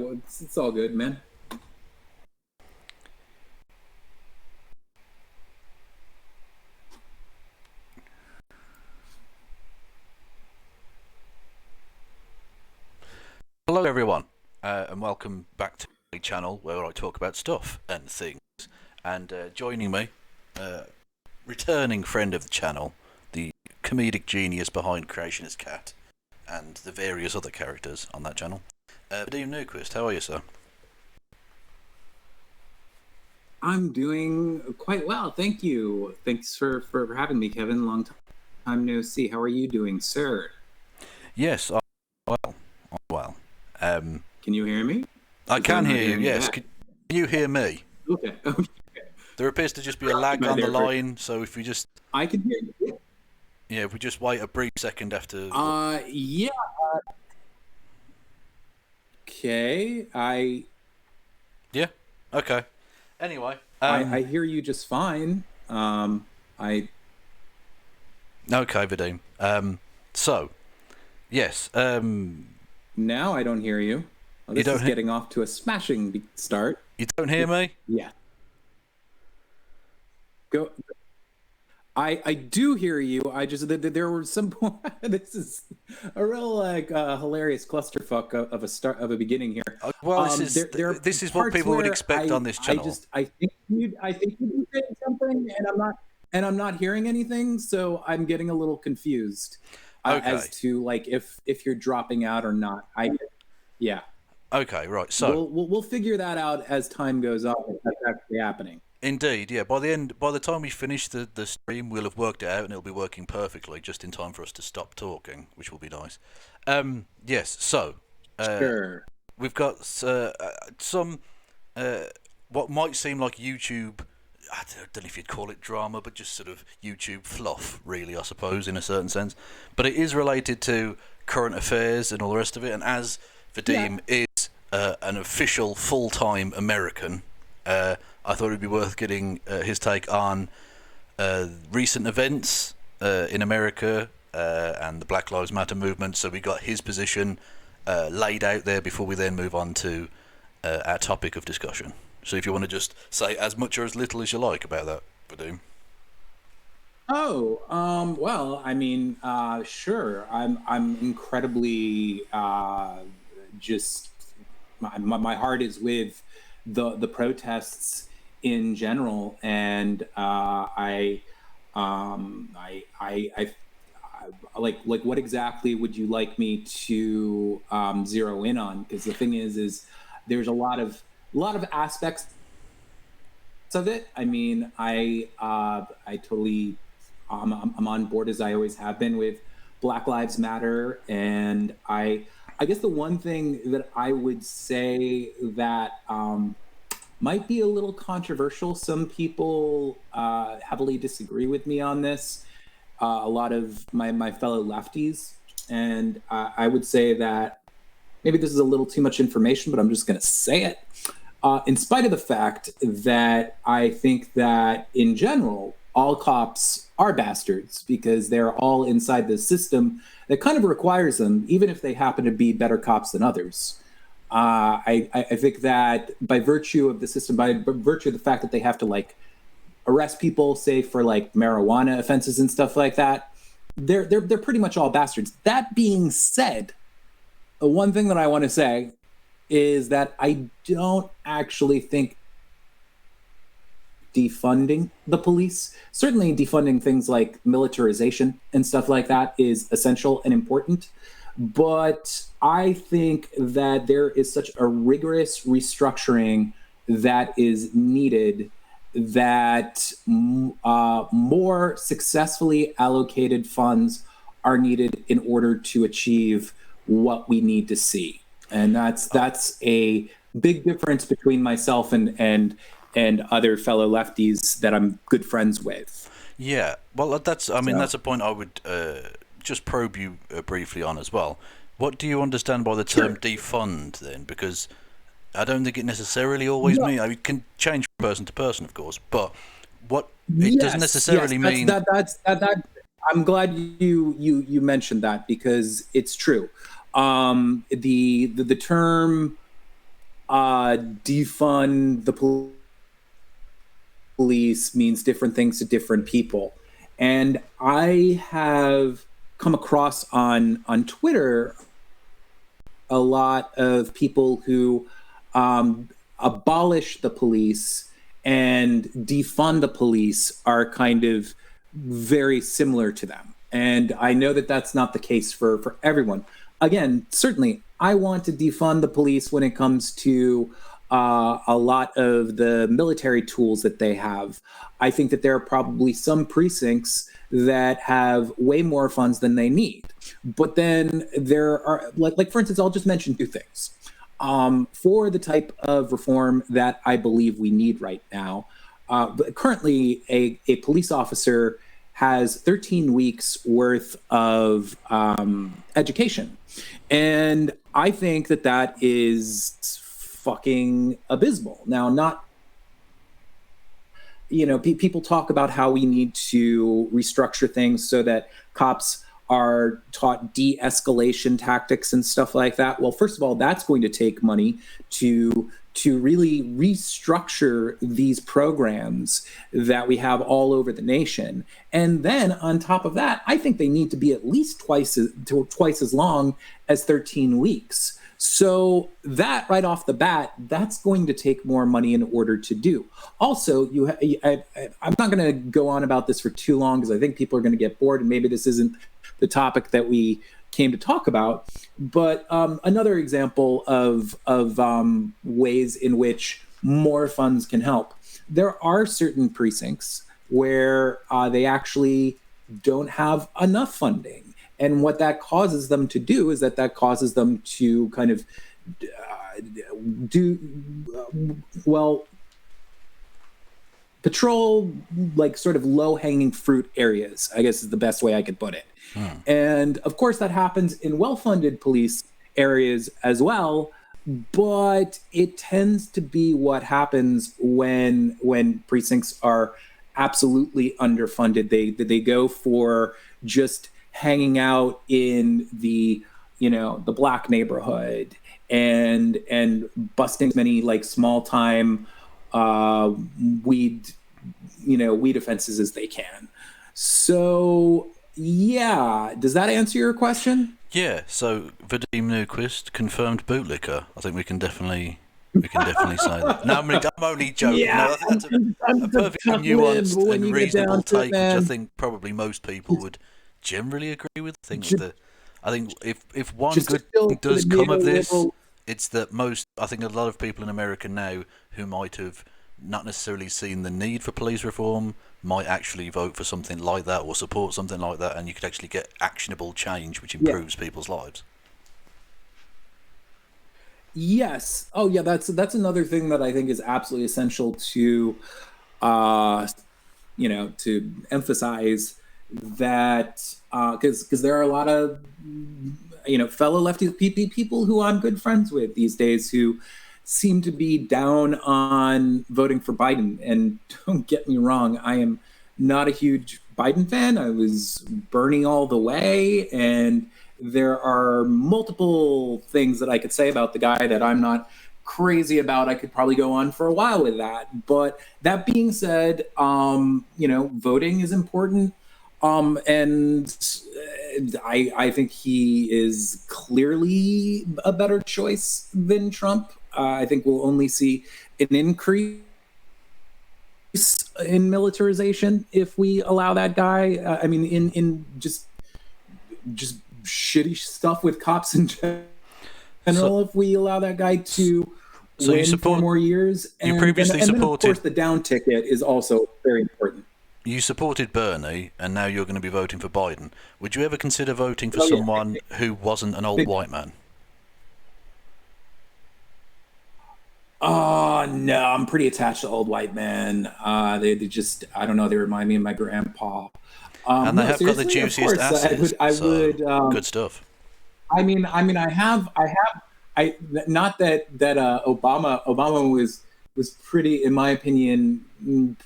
So it's all good, man. Hello everyone, and welcome back to my channel where I talk about stuff and things. And joining me, returning friend of the channel, the comedic genius behind Creationist Cat, and the various other characters on that channel, Vadim Newquist. How are you, sir? I'm doing quite well, thank you. Thanks for having me, Kevin. Long time no see. How are you doing, sir? Yes, well. Can you hear me? I can hear you. Yes, can you hear me? Okay. There appears to just be a lag on the line, so if we just I can hear you. Yeah, if we just wait a brief second after. Yeah. Okay. Yeah. Okay. Anyway, I hear you just fine. Okay, Vadim. So, yes. Now I don't hear you. Well, this is getting off to a smashing start. You don't hear me? Yeah. Go. I do hear you. I just there were some. This is a real hilarious clusterfuck of a beginning here. Well, this is what people would expect on this channel. I think you'd be saying something, and I'm not hearing anything, so I'm getting a little confused as to like if you're dropping out or not. Yeah. Okay, right. So we'll figure that out as time goes on. If that's actually happening. Indeed, yeah. By the time we finish the stream, we'll have worked it out, and it'll be working perfectly, just in time for us to stop talking, which will be nice. Yes. So, sure. We've got some what might seem like YouTube. I don't know if you'd call it drama, but just sort of YouTube fluff, really, I suppose, in a certain sense. But it is related to current affairs and all the rest of it. And as Vadim is an official full-time American, I thought it'd be worth getting his take on recent events in America and the Black Lives Matter movement. So we got his position laid out there before we then move on to our topic of discussion. So if you want to just say as much or as little as you like about that, Vadim. Oh, well, I mean, sure. I'm incredibly just my heart is with the protests in general, and I like what exactly would you like me to zero in on? Because the thing is there's a lot of aspects of it. I mean, I totally I'm on board, as I always have been, with Black Lives Matter, and I guess the one thing that I would say that might be a little controversial. Some people heavily disagree with me on this. A lot of my fellow lefties, and I would say that maybe this is a little too much information, but I'm just going to say it. In spite of the fact that I think that in general, all cops are bastards because they're all inside the system that kind of requires them, even if they happen to be better cops than others. I think that by virtue of the system, by virtue of the fact that they have to like arrest people, say for like marijuana offenses and stuff like that, they're pretty much all bastards. That being said, the one thing that I want to say is that I don't actually think defunding the police, certainly defunding things like militarization and stuff like that, is essential and important. But I think that there is such a rigorous restructuring that is needed, that more successfully allocated funds are needed in order to achieve what we need to see. And that's a big difference between myself and other fellow lefties that I'm good friends with. Yeah, well, that's a point I would just probe you briefly on as well. What do you understand by the term defund then? Because I don't think it necessarily always means. It can change from person to person, of course, but what it doesn't necessarily mean. That's I'm glad you mentioned that, because it's true. The term defund the police means different things to different people. And I have come across on Twitter a lot of people who abolish the police and defund the police are kind of very similar to them. And I know that that's not the case for everyone. Again, certainly, I want to defund the police when it comes to a lot of the military tools that they have. I think that there are probably some precincts that have way more funds than they need. But then there are, like for instance, I'll just mention two things. For the type of reform that I believe we need right now, currently a police officer has 13 weeks worth of education. And I think that that is fucking abysmal. Now, not, people talk about how we need to restructure things so that cops are taught de-escalation tactics and stuff like that. Well, first of all, that's going to take money to really restructure these programs that we have all over the nation. And then on top of that, I think they need to be at least twice as long as 13 weeks. So that right off the bat, that's going to take more money in order to do. Also, I'm not going to go on about this for too long because I think people are going to get bored, and maybe this isn't the topic that we came to talk about. But another example of ways in which more funds can help. There are certain precincts where they actually don't have enough funding. And what that causes them to do is that causes them to kind of patrol like sort of low-hanging fruit areas, I guess is the best way I could put it. And of course that happens in well-funded police areas as well, but it tends to be what happens when precincts are absolutely underfunded. They go for just hanging out in the black neighborhood and busting as many like small time weed offenses as they can. So yeah, does that answer your question? Yeah. So Vadim Newquist, confirmed bootlicker. I think we can definitely say that. No, I'm only joking. Yeah, no, that's a perfectly nuanced and reasonable take, which I think probably most people would generally agree with. I think if one good thing does come of this, it's that I think a lot of people in America now who might have not necessarily seen the need for police reform might actually vote for something like that or support something like that, and you could actually get actionable change which improves people's lives. Yes. Oh yeah, that's another thing that I think is absolutely essential to to emphasize, that because there are a lot of fellow lefty people who I'm good friends with these days who seem to be down on voting for Biden. And don't get me wrong, I am not a huge Biden fan. I was Bernie all the way, and there are multiple things that I could say about the guy that I'm not crazy about. I could probably go on for a while with that. But that being said, voting is important. And I think he is clearly a better choice than Trump. I think we'll only see an increase in militarization if we allow that guy. In just shitty stuff with cops in general. If we allow that guy to win 4 more years, and you previously supported. Then of course, the down ticket is also very important. You supported Bernie, and now you're going to be voting for Biden. Would you ever consider voting for someone who wasn't an old white man? Oh, no, I'm pretty attached to old white men. They just, I don't know, they remind me of my grandpa. And they have got the juiciest asses. I would good stuff. I mean, I have, not that Obama was pretty, in my opinion,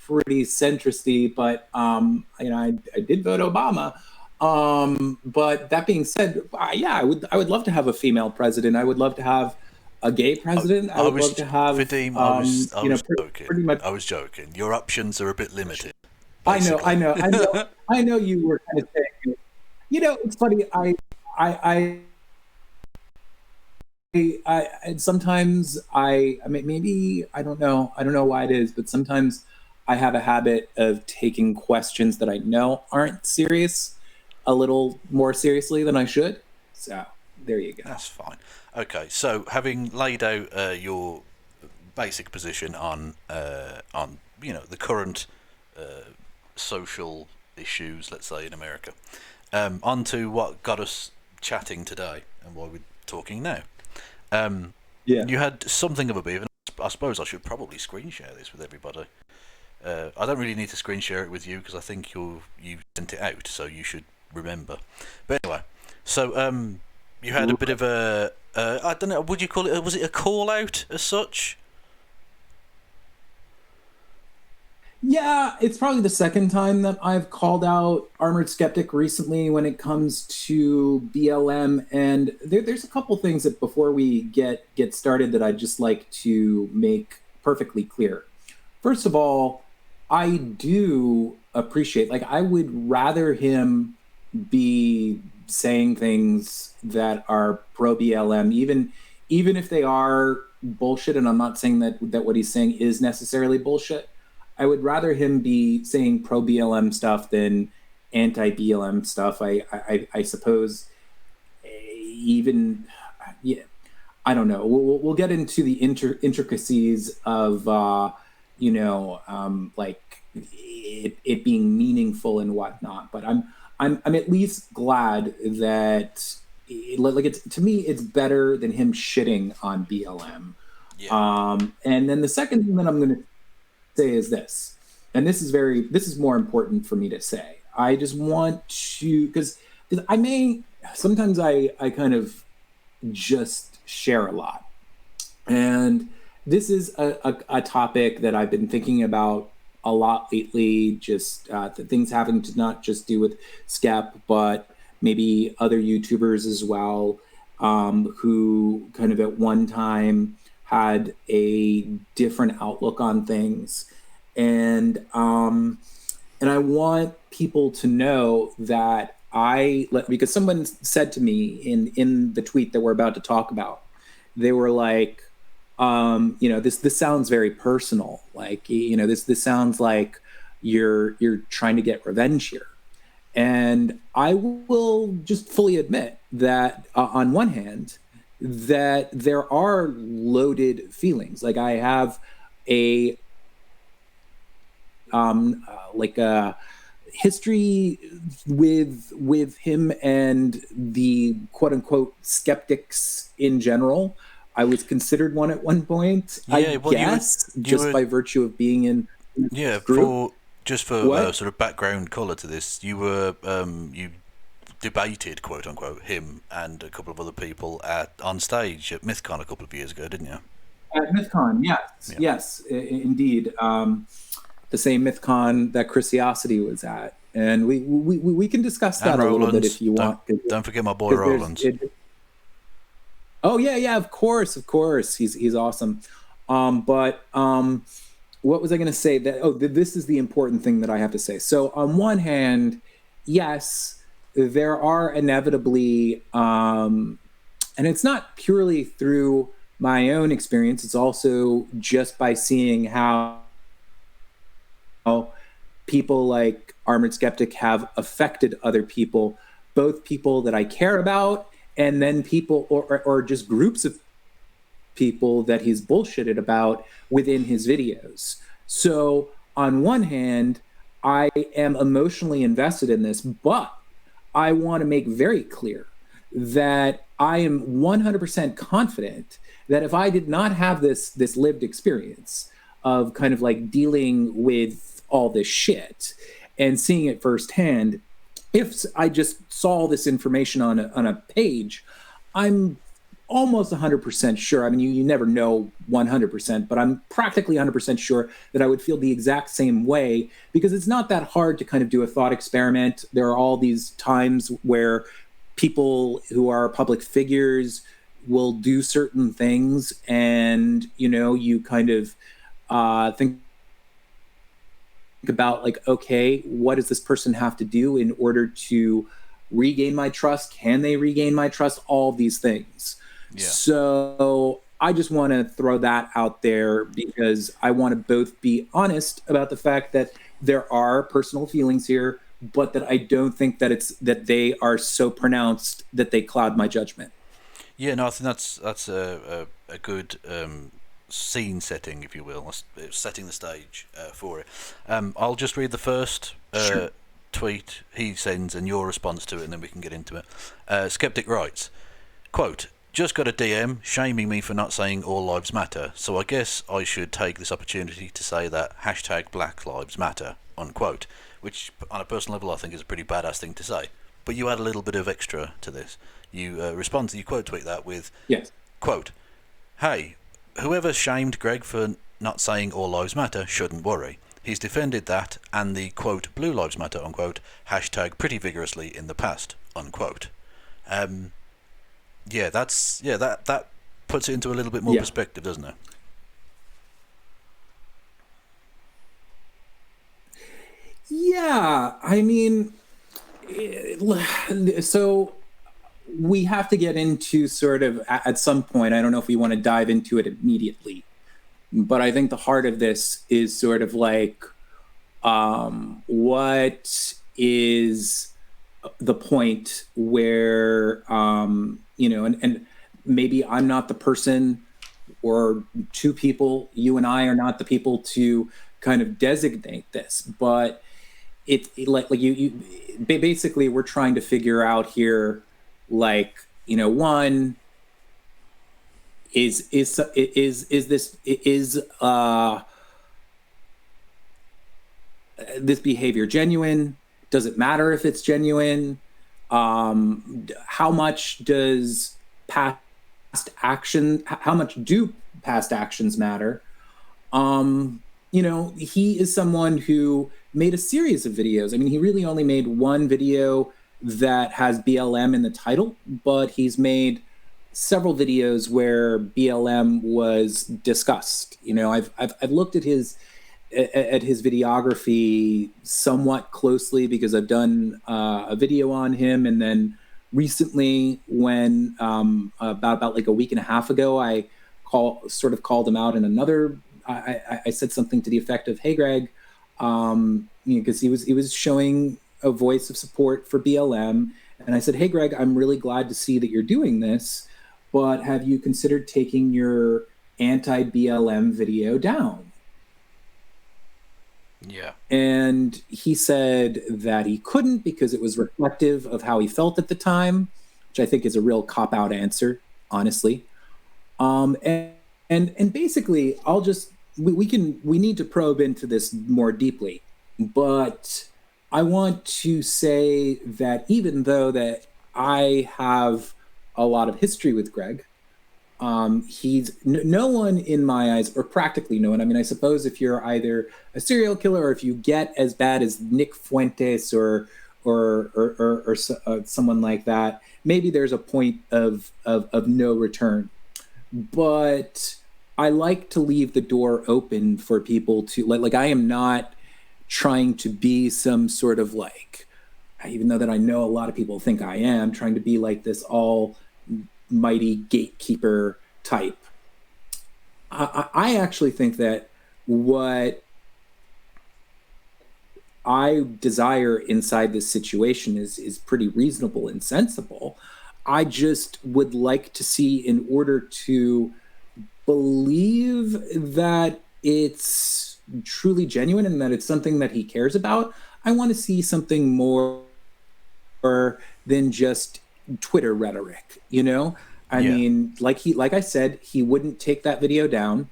pretty centristy, but I did vote Obama. But that being said, I would love to have a female president. I would love to have a gay president. I would love to have Vadim. I was joking. pretty much. I was joking. Your options are a bit limited. I Basically. know you were kind of saying. It's funny. And sometimes I mean, maybe I don't know why it is, but sometimes I have a habit of taking questions that I know aren't serious a little more seriously than I should. So there you go. That's fine. Okay, so having laid out your basic position on the current social issues, let's say, in America, on to what got us chatting today and why we're talking now. You had something of a beef, and I suppose I should probably screen share this with everybody. I don't really need to screen share it with you because I think you sent it out, so you should remember. But anyway, so you had a bit of a I don't know, would you call it? Was it a call out as such? Yeah, it's probably the second time that I've called out Armored Skeptic recently when it comes to BLM, and there's a couple things that before we get started that I'd just like to make perfectly clear. First of all, I do appreciate, I would rather him be saying things that are pro BLM, even if they are bullshit, and I'm not saying that what he's saying is necessarily bullshit. I would rather him be saying pro BLM stuff than anti BLM stuff. I suppose even I don't know. We'll get into the intricacies of it being meaningful and whatnot. But I'm at least glad that to me it's better than him shitting on BLM. Yeah. And then the second thing that I'm going to say is this, and this is more important for me to say. I just want to, because sometimes I kind of just share a lot, and this is a topic that I've been thinking about a lot lately, just things having to not just do with Skep, but maybe other YouTubers as well, who kind of at one time had a different outlook on things. And I want people to know that because someone said to me in the tweet that we're about to talk about, they were like, this sounds very personal. This sounds like you're trying to get revenge here. And I will just fully admit that on one hand, that there are loaded feelings. I have a history with him and the quote unquote skeptics in general. I was considered one at one point. I guess by virtue of being in this group. For sort of background colour to this, you were you debated, quote unquote, him and a couple of other people on stage at MythCon a couple of years ago, didn't you? At MythCon, yes, indeed. The same MythCon that Chrisiosity was at, and we can discuss that a little bit if you want. Don't forget my boy Rollins. Oh yeah, of course, he's awesome. But what was I going to say? This is the important thing that I have to say. So on one hand, yes, there are inevitably, and it's not purely through my own experience, it's also just by seeing how people like Armored Skeptic have affected other people, both people that I care about, and then people or just groups of people that he's bullshitted about within his videos. So on one hand, I am emotionally invested in this, but I want to make very clear that I am 100% confident that if I did not have this lived experience of kind of dealing with all this shit and seeing it firsthand, if I just saw this information on a page, I'm almost 100% sure. I mean, you never know 100%, but I'm practically 100% sure that I would feel the exact same way, because it's not that hard to kind of do a thought experiment. There are all these times where people who are public figures will do certain things, and you kind of think about like, okay, what does this person have to do in order to regain my trust? Can they regain my trust? All these things. Yeah. So I just want to throw that out there because I want to both be honest about the fact that there are personal feelings here, but that I don't think that they are so pronounced that they cloud my judgment. Yeah, no, I think that's a good scene setting, if you will, setting the stage for it. I'll just read the first tweet he sends and your response to it, and then we can get into it. Skeptic writes, quote, "Just got a DM shaming me for not saying all lives matter, so I guess I should take this opportunity to say that hashtag Black Lives Matter," unquote, which on a personal level I think is a pretty badass thing to say. But you add a little bit of extra to this. You you quote tweet that with, yes, quote, "Hey, whoever shamed Greg for not saying all lives matter shouldn't worry. He's defended that and the, quote, blue lives matter, unquote, hashtag pretty vigorously in the past," unquote. That puts it into a little bit more perspective, doesn't it? Yeah, I mean, so we have to get into sort of at some point, I don't know if we want to dive into it immediately, but I think the heart of this is sort of like, what is the point where, and maybe I'm not the person, or two people, you and I are not the people to kind of designate this, but like you basically we're trying to figure out here, like, one is this behavior genuine? Does it matter if it's genuine? How much does how much do past actions matter? He is someone who made a series of videos. I mean, he really only made one video that has BLM in the title, but he's made several videos where BLM was discussed. I've looked at his videography somewhat closely because I've done a video on him, and then recently, when about like a week and a half ago, I called him out in another. I said something to the effect of, "Hey, Greg," because he was showing a voice of support for BLM, and I said, "Hey, Greg, I'm really glad to see that you're doing this, but have you considered taking your anti-BLM video down?" Yeah. And he said that he couldn't because it was reflective of how he felt at the time, which I think is a real cop-out answer, honestly. And basically, we need to probe into this more deeply, but I want to say that even though that I have a lot of history with Greg, he's no one in my eyes, or practically no one. I mean, I suppose if you're either a serial killer or if you get as bad as Nick Fuentes or someone like that, maybe there's a point of no return. But I like to leave the door open for people to like I am not trying to be some sort of like, even though that I know a lot of people think I am, trying to be like this almighty gatekeeper type. I actually think that what I desire inside this situation is pretty reasonable and sensible. I just would like to see, in order to believe that it's truly genuine and that it's something that he cares about, I want to see something more than just Twitter rhetoric, I mean, like I said, he wouldn't take that video down.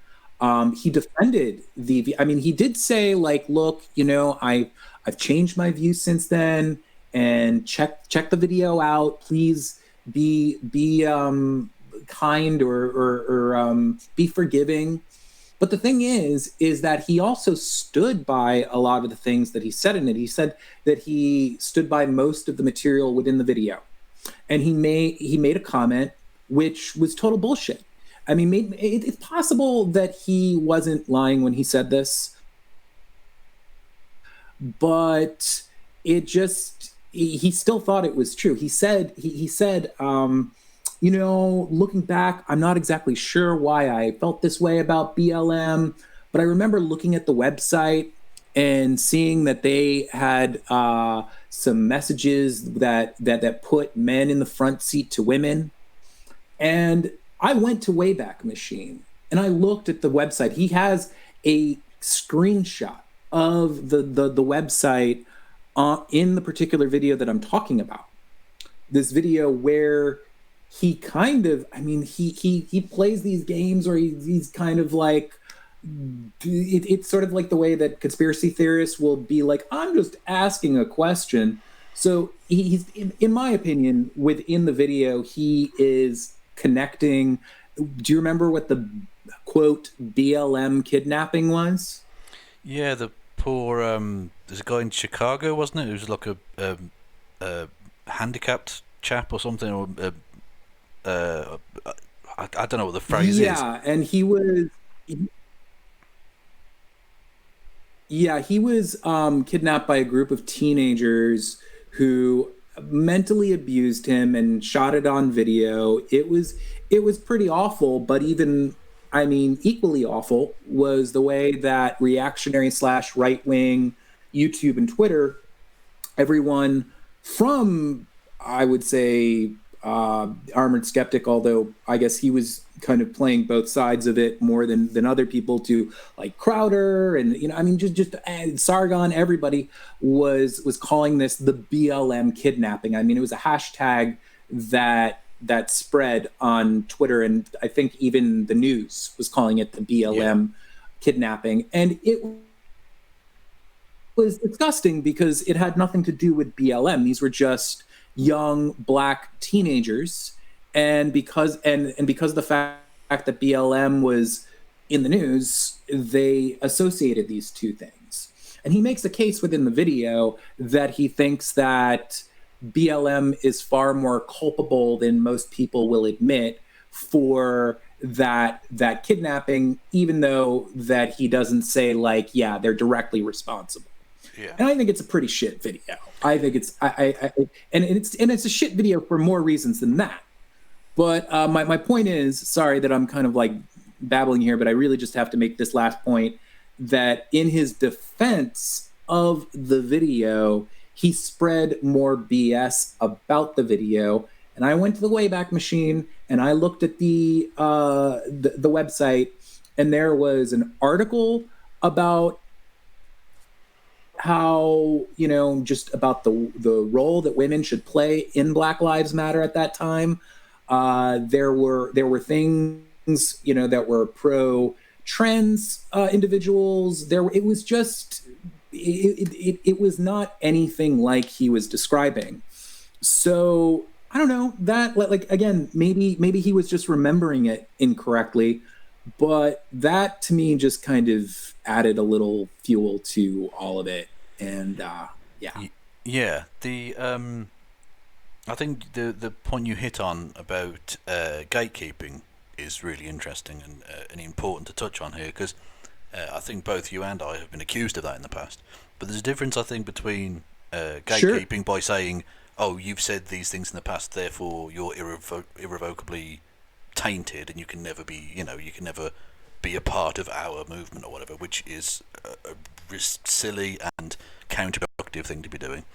He defended he did say, like, look, I've changed my views since then, and check the video out. Please be kind or be forgiving. But the thing is that he also stood by a lot of the things that he said in it. He said that he stood by most of the material within the video, and he made a comment which was total bullshit. I mean, maybe it's possible that he wasn't lying when he said this, but it just he still thought it was true. He said looking back, I'm not exactly sure why I felt this way about BLM, but I remember looking at the website and seeing that they had some messages that put men in the front seat to women. And I went to Wayback Machine and I looked at the website. He has a screenshot of the website in the particular video that I'm talking about. This video where he kind of, I mean, he plays these games where he's kind of like, it's sort of like the way that conspiracy theorists will be like, I'm just asking a question. So he's, in my opinion, within the video, he is connecting. Do you remember what the quote BLM kidnapping was? Yeah, the poor there's a guy in Chicago, wasn't it? It was like a handicapped chap or something, or I don't know what the phrase is. Yeah, and he was kidnapped by a group of teenagers who mentally abused him and shot it on video. It was pretty awful, but equally awful was the way that reactionary / right-wing YouTube and Twitter, everyone from, I would say, Armored Skeptic, although I guess he was kind of playing both sides of it more than other people, to like Crowder and just Sargon. Everybody was calling this the BLM kidnapping. I mean, it was a hashtag that spread on Twitter, and I think even the news was calling it the BLM kidnapping, and it was disgusting because it had nothing to do with BLM. These were just young black teenagers, and because of the fact that BLM was in the news, they associated these two things. And he makes a case within the video that he thinks that BLM is far more culpable than most people will admit for that kidnapping, even though that he doesn't say they're directly responsible. Yeah. And I think it's a pretty shit video. I think it's it's a shit video for more reasons than that. But my point is, sorry that I'm kind of like babbling here, but I really just have to make this last point, that in his defense of the video, he spread more BS about the video. And I went to the Wayback Machine and I looked at the website, and there was an article about how, just about the role that women should play in Black Lives Matter at that time. There were things, that were pro-trans individuals. It was just, it was not anything like he was describing. So I don't know, that, again, maybe he was just remembering it incorrectly, but that to me just kind of added a little fuel to all of it. And yeah, the I think the point you hit on about gatekeeping is really interesting and important to touch on here, because I think both you and I have been accused of that in the past. But there's a difference, I think, between gatekeeping by saying, oh, you've said these things in the past, therefore you're irrevocably tainted and you can never be, you can never be a part of our movement or whatever, which is a silly and counterproductive thing to be doing.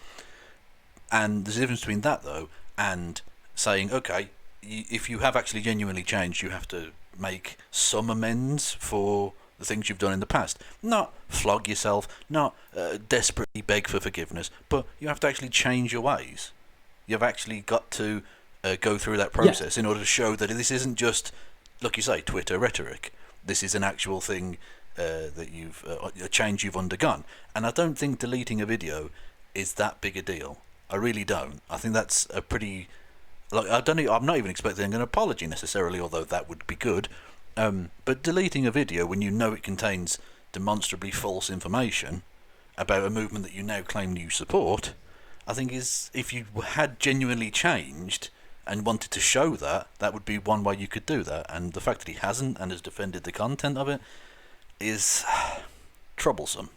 And there's a difference between that, though, and saying, okay, if you have actually genuinely changed, you have to make some amends for the things you've done in the past. Not flog yourself, not desperately beg for forgiveness, but you have to actually change your ways. You've actually got to go through that process in order to show that this isn't just, like you say, Twitter rhetoric. This is an actual thing that you've a change you've undergone. And I don't think deleting a video is that big a deal. I really don't. I think that's a pretty, I'm not even expecting an apology necessarily, although that would be good. But deleting a video when you know it contains demonstrably false information about a movement that you now claim you support, I think is, if you had genuinely changed and wanted to show that, that would be one way you could do that. And the fact that he hasn't and has defended the content of it is troublesome.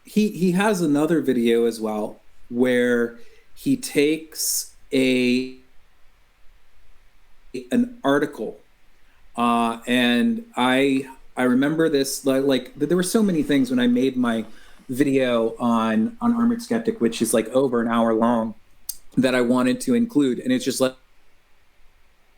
He has another video as well where he takes an article, and I remember this, like there were so many things when I made my video on Armored Skeptic, which is like over an hour long, that I wanted to include, and it's just like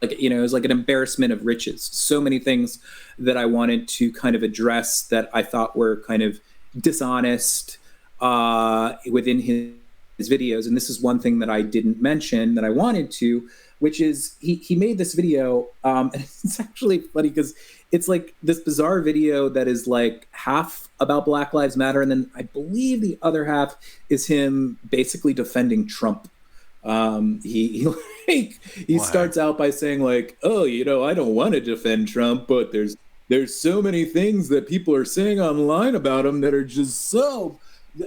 it was like an embarrassment of riches. So many things that I wanted to kind of address that I thought were kind of dishonest within his videos. And this is one thing that I didn't mention that I wanted to, which is he made this video, and it's actually funny because it's like this bizarre video that is like half about Black Lives Matter, and then I believe the other half is him basically defending Trump. He Wow. starts out by saying like, oh, I don't want to defend Trump, but there's so many things that people are saying online about him that are just so,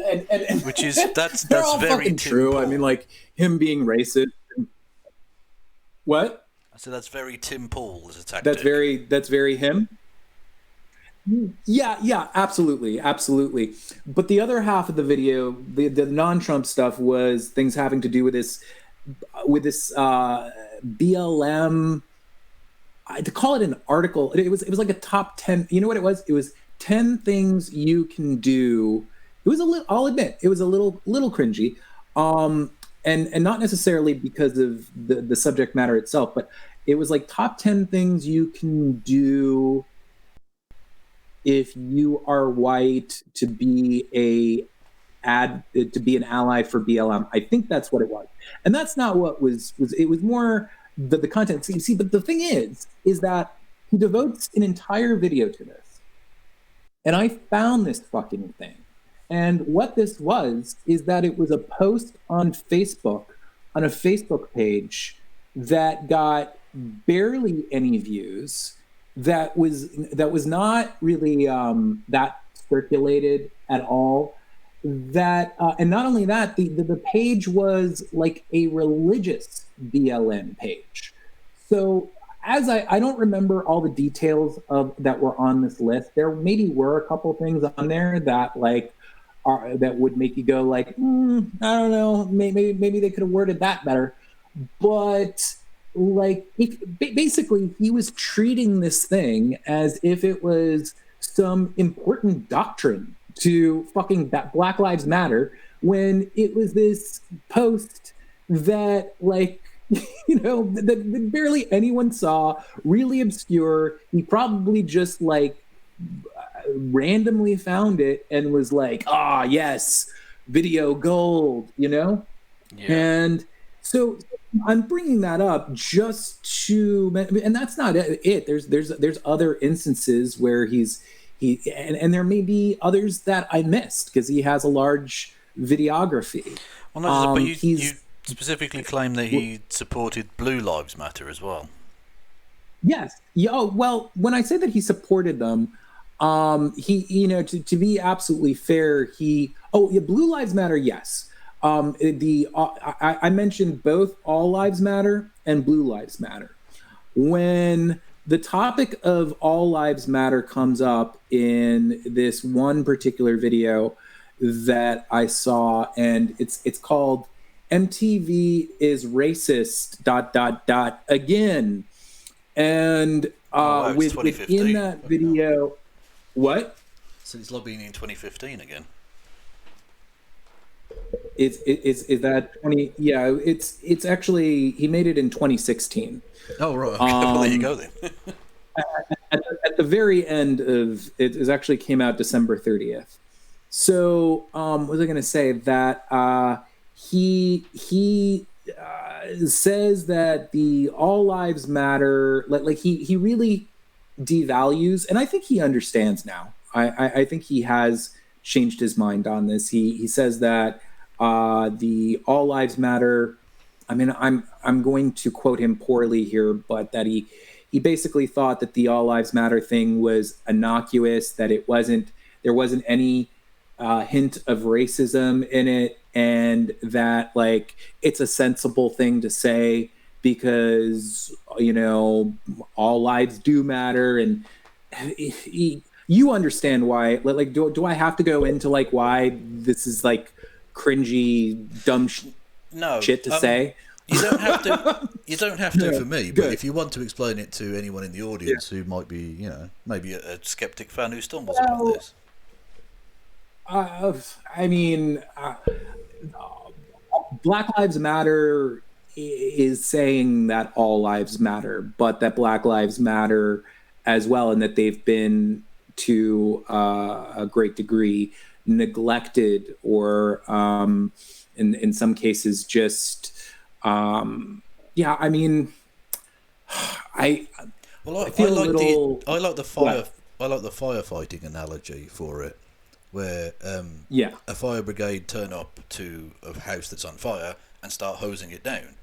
and Which is that's all very fucking true. I mean, like him being racist. What? So that's very Tim Pool as a tactic. That's very him. Yeah, absolutely. But the other half of the video, the non-Trump stuff, was things having to do with this BLM. To call it an article, it was like a top 10. You know what it was? It was 10 things you can do. It was a little. I'll admit, it was a little cringy, and not necessarily because of the subject matter itself, but it was like top 10 things you can do if you are white to be an ally for BLM. I think that's what it was, and that's not what was. It was more the content. See, but the thing is that he devotes an entire video to this, and I found this fucking thing. And what this was is that it was a post on Facebook, on a Facebook page that got barely any views. That was not really that circulated at all. That and not only that, the page was like a religious BLM page. So as I don't remember all the details of that were on this list. There maybe were a couple things on there that like that would make you go like, I don't know, maybe they could have worded that better. But like, basically, he was treating this thing as if it was some important doctrine to fucking Black Lives Matter, when it was this post that, like, that barely anyone saw, really obscure. He probably just like randomly found it and was like, yes, video gold, Yeah. And so I'm bringing that up just to, and that's not it. There's other instances where and there may be others that I missed because he has a large videography. Well, no, but you specifically claim that he supported Blue Lives Matter as well. Yes. Well, when I say that he supported them, to be absolutely fair, Blue Lives Matter, yes. I mentioned both All Lives Matter and Blue Lives Matter. When the topic of All Lives Matter comes up in this one particular video that I saw, and it's called MTV is Racist ... again. And within that video, what? So he's lobbying in 2015 again. Is that 20? Yeah, it's actually, he made it in 2016. Oh, right. Okay. Well, there you go then. at the very end of it, it actually came out December 30th. So, what was I going to say? That he says that the All Lives Matter, like he really devalues, and I think he understands now. I think he has changed his mind on this. He says that the All Lives Matter, I mean, I'm going to quote him poorly here, but that he basically thought that the All Lives Matter thing was innocuous, that there wasn't any hint of racism in it, and that like it's a sensible thing to say because all lives do matter, and you understand why. Like, do I have to go into like why this is like cringy, dumb shit to say? You don't have to. You don't have to for me. But Good. if you want to explain it to anyone in the audience who might be, maybe a skeptic fan who stumbles upon this. I mean, Black Lives Matter is saying that all lives matter, but that Black Lives Matter as well, and that they've been to a great degree neglected, or in some cases just I mean, I feel I like the firefighting analogy for it, where a fire brigade turn up to a house that's on fire and start hosing it down,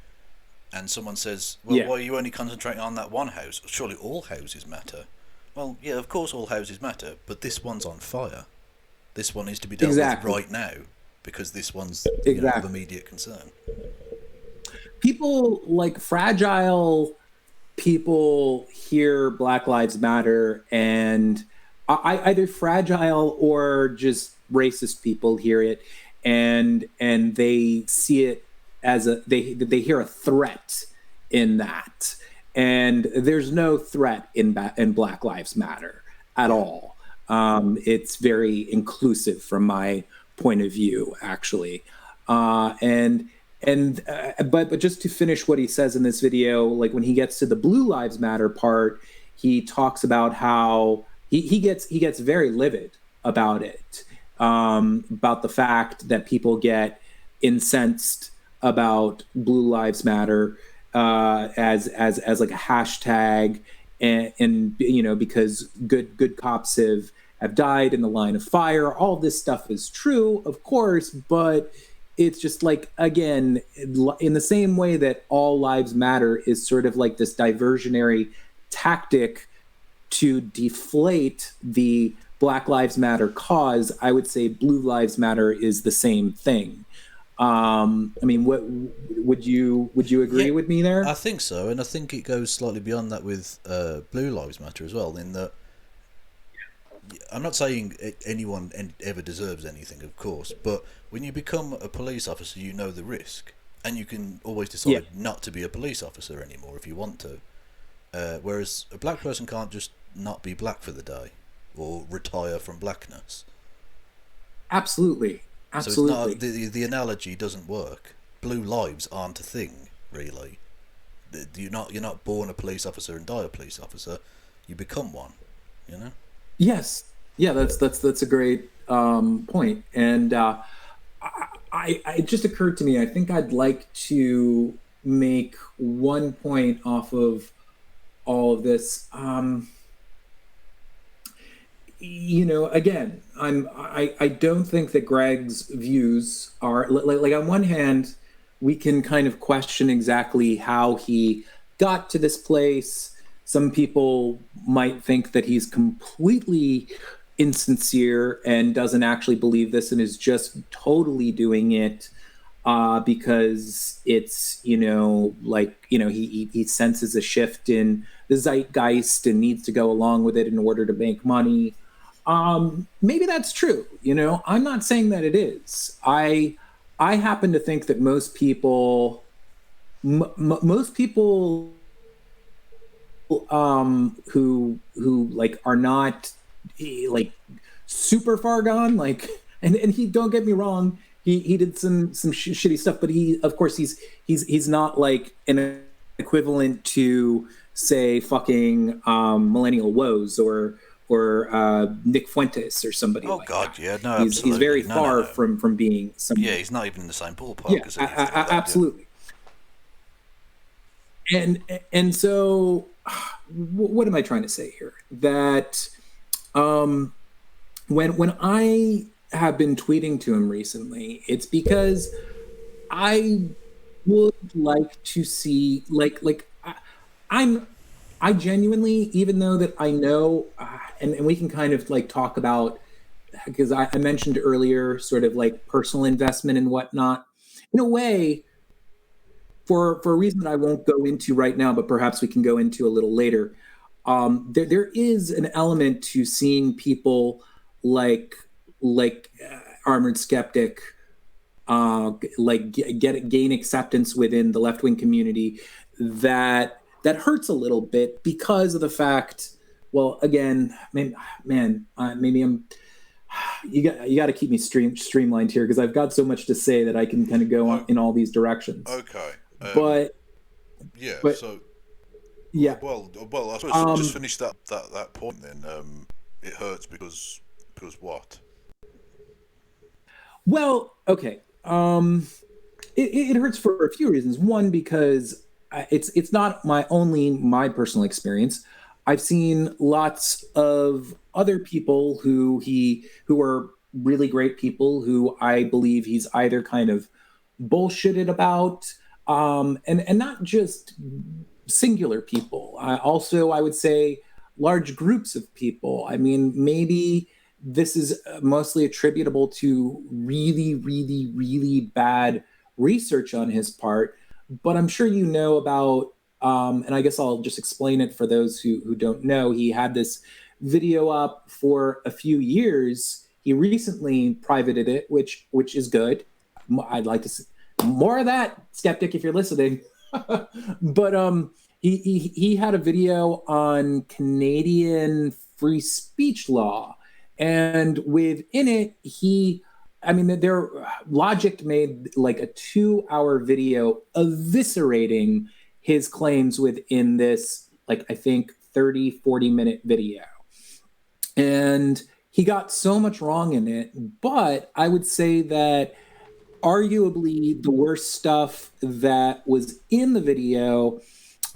and someone says, well, why are you only concentrating on that one house? Surely all houses matter. Well, yeah, of course all houses matter, but this one's on fire. This one is to be dealt with right now, because this one's of immediate concern. People, like fragile people, hear Black Lives Matter, and either fragile or just racist people hear it, and they see it as they hear a threat in that, and there's no threat in Black Lives Matter at all. It's very inclusive from my point of view, actually, but just to finish what he says in this video, like when he gets to the Blue Lives Matter part, he talks about how he gets very livid about it, about the fact that people get incensed about Blue Lives Matter as like a hashtag, and because good cops have died in the line of fire. All this stuff is true, of course, but it's just like, again, in the same way that all lives matter is sort of like this diversionary tactic to deflate the Black Lives Matter cause, I would say Blue Lives Matter is the same thing. I mean, what would you agree with me there? I think so, and I think it goes slightly beyond that with Blue Lives Matter as well, in that I'm not saying anyone ever deserves anything, of course, but when you become a police officer, you know the risk, and you can always decide not to be a police officer anymore if you want to. Whereas a black person can't just not be black for the day or retire from blackness. Absolutely. So it's not, the analogy doesn't work. Blue lives aren't a thing, really. You're not born a police officer and die a police officer. You become one. Yes. Yeah, that's a great point. And it just occurred to me, I think I'd like to make one point off of all of this. Again, I don't think that Greg's views are like on one hand, we can kind of question exactly how he got to this place. Some people might think that he's completely insincere and doesn't actually believe this and is just totally doing it because it's, he senses a shift in the zeitgeist and needs to go along with it in order to make money. Maybe that's true. I'm not saying that it is. I happen to think that most people who like are not like super far gone, like, and he, don't get me wrong, he did some shitty stuff, but he's not like an equivalent to, say, fucking millennial woes or Nick Fuentes or somebody. Oh, like God, that. Yeah, no, he's very far from being somebody. Yeah, he's not even in the same ballpark. As absolutely. And so, what am I trying to say here? That when I have been tweeting to him recently, it's because I would like to see I genuinely, even though that I know, and we can kind of like talk about because I mentioned earlier sort of like personal investment and whatnot. In a way, for a reason that I won't go into right now, but perhaps we can go into a little later. There is an element to seeing people like Armored Skeptic gain acceptance within the left wing community that hurts a little bit because of the fact. Well, again, maybe I'm. You got to keep me streamlined here because I've got so much to say that I can kind of go in all these directions. Okay. But so yeah. Well, I suppose just finish that point then. It hurts because what? Well, okay. It hurts for a few reasons. One, because it's not my personal experience. I've seen lots of other people who are really great people who I believe he's either kind of bullshitted about, and not just singular people. I would say large groups of people. I mean, maybe this is mostly attributable to really, really, really bad research on his part. But I'm sure you know about, and I guess I'll just explain it for those who don't know. He had this video up for a few years. He recently privated it, which is good. I'd like to see more of that, Skeptic, if you're listening. But he had a video on Canadian free speech law, and within it, Logic made like a 2-hour video eviscerating his claims within this, like, I think 30-40 minute video. And he got so much wrong in it, but I would say that arguably the worst stuff that was in the video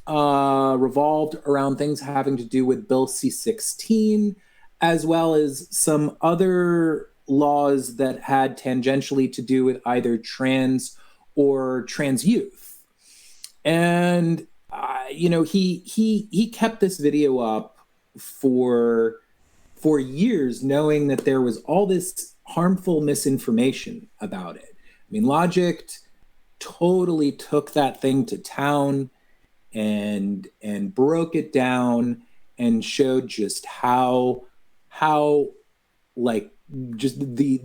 revolved around things having to do with Bill C-16, as well as some other laws that had tangentially to do with either trans or trans youth. And he kept this video up for years, knowing that there was all this harmful misinformation about it. I mean, Logic totally took that thing to town and broke it down and showed just how like just the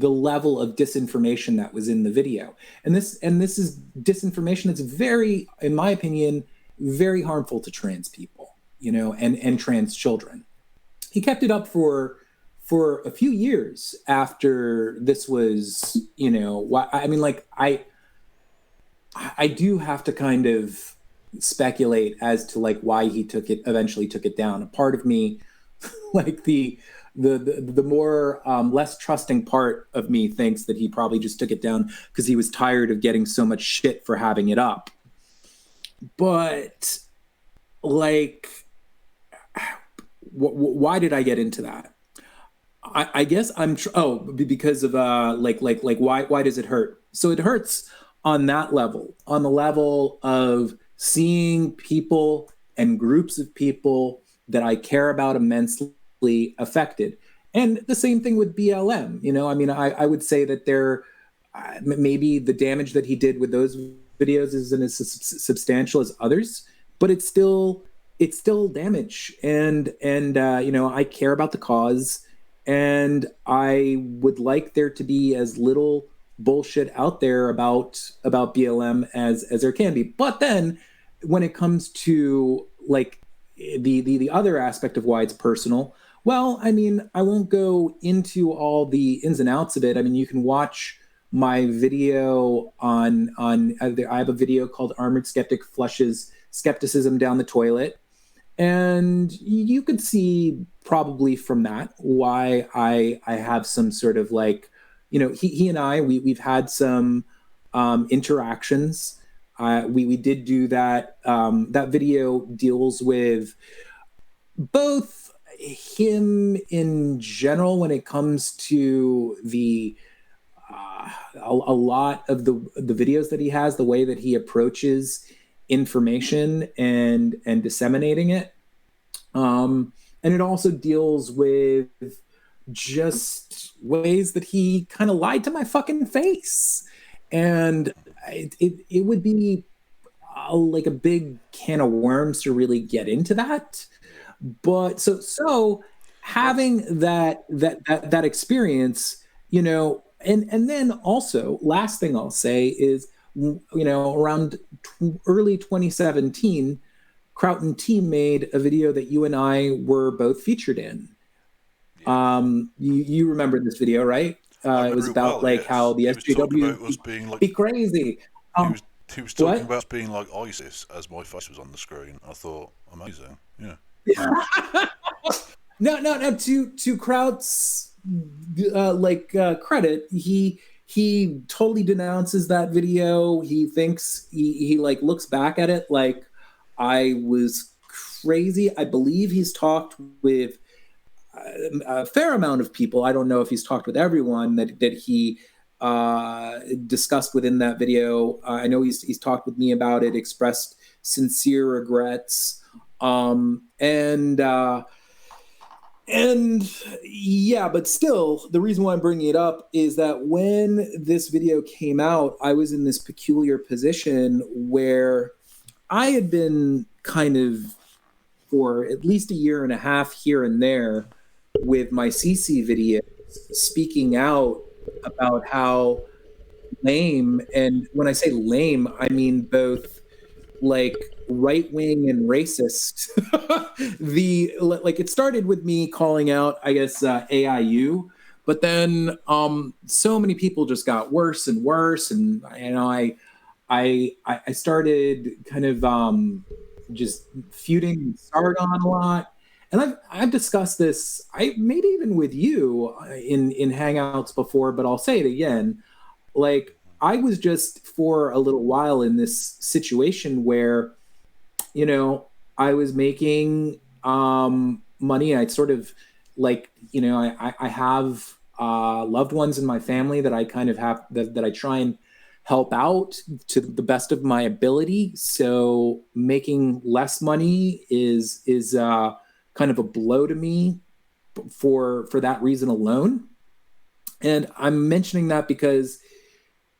level of disinformation that was in the video. And this is disinformation that's very, in my opinion, very harmful to trans people, and trans children. He kept it up for a few years after this was, I mean, like, I do have to kind of speculate as to like why he eventually took it down. A part of me, like the more less trusting part of me, thinks that he probably just took it down because he was tired of getting so much shit for having it up. But like, why did I get into that? I guess because of why does it hurt? So it hurts on that level, on the level of seeing people and groups of people that I care about immensely affected. And the same thing with BLM. I mean, I would say that there maybe the damage that he did with those videos isn't as substantial as others, but it's still damage. And I care about the cause, and I would like there to be as little bullshit out there about BLM as there can be. But then when it comes to like the other aspect of why it's personal, well, I mean, I won't go into all the ins and outs of it. I mean, you can watch my video on I have a video called Armored Skeptic Flushes Skepticism Down the Toilet. And you could see probably from that why I have some sort of like, he and I, we've had some interactions. We did do that. That video deals with both him in general when it comes to the a lot of the videos that he has, the way that he approaches information and disseminating it. And it also deals with just ways that he kind of lied to my fucking face. And it would be like a big can of worms to really get into that. Yeah. But so Well, having that experience, and then also last thing I'll say is, around early 2017, Kraut and Team made a video that you and I were both featured in. yeah. You remember this video, right? I It was remember it about well. like how Yes, the he was talking SJW about us being like be crazy. he Um, was he was talking what? about us being like ISIS as my face was on the screen. I thought amazing. Yeah. No. To Kraut's credit, he totally denounces that video. He thinks he like looks back at it like I was crazy. I believe he's talked with a fair amount of people. I don't know if he's talked with everyone that he discussed within that video. I know he's talked with me about it, expressed sincere regrets, and yeah, but still, the reason why I'm bringing it up is that when this video came out, I was in this peculiar position where I had been kind of for at least a year and a half here and there with my CC videos speaking out about how lame, and when I say lame, I mean both like right wing and racist. The like it started with me calling out, I guess, AIU, but then so many people just got worse and worse, and I started kind of just feuding with Sargon a lot. And I've discussed this, I maybe even with you in Hangouts before, but I'll say it again. Like I was just for a little while in this situation where, you know, I was making money. I sort of like, I have loved ones in my family that I kind of have that I try and help out to the best of my ability. So making less money is kind of a blow to me for that reason alone. And I'm mentioning that because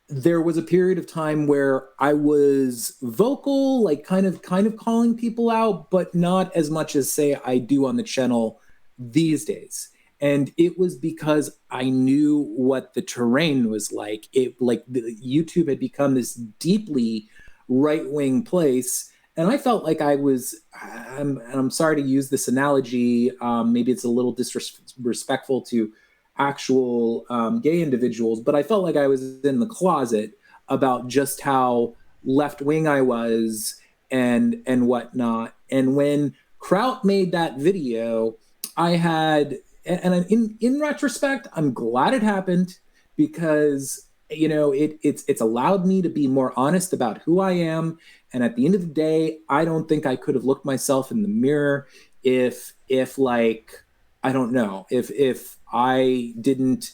there was a period of time where I was vocal, like kind of calling people out, but not as much as say I do on the channel these days. And it was because I knew what the terrain was like. It like YouTube had become this deeply right-wing place, and I felt like I was. I'm sorry to use this analogy. Maybe it's a little disrespectful to actual gay individuals, but I felt like I was in the closet about just how left wing I was and whatnot. And when Kraut made that video, I had, and in retrospect, I'm glad it happened because it's allowed me to be more honest about who I am. And at the end of the day, I don't think I could have looked myself in the mirror if like I don't know if I didn't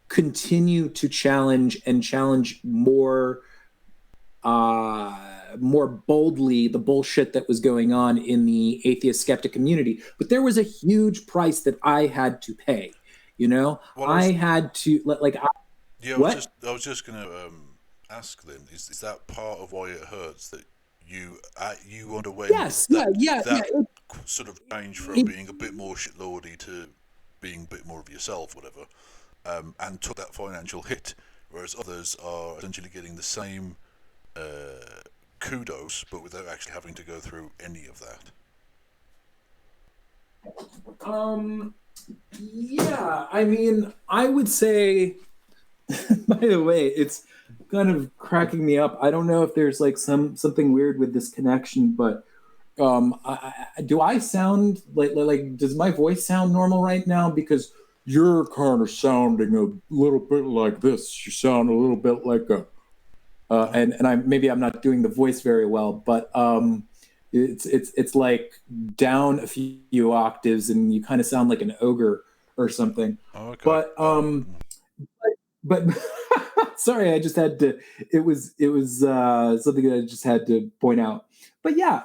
continue to challenge more boldly the bullshit that was going on in the atheist skeptic community. But there was a huge price that I had to pay. Well, I had to yeah, what? I was just gonna ask then, is that part of why it hurts that you underwent Yes, yeah. that sort of change from It, being a bit more shitlordy to being a bit more of yourself, whatever, and took that financial hit, whereas others are essentially getting the same kudos, but without actually having to go through any of that. um, yeah. I mean, I would say. By the way, it's kind of cracking me up. I don't know if there's like something weird with this connection, but do I sound like does my voice sound normal right now? Because you're kind of sounding a little bit like this. You sound a little bit like a Oh, and I'm not doing the voice very well, but it's like down a few octaves, and you kind of sound like an ogre or something. oh, okay. But but sorry, I just had to. It was something that I just had to point out. But yeah,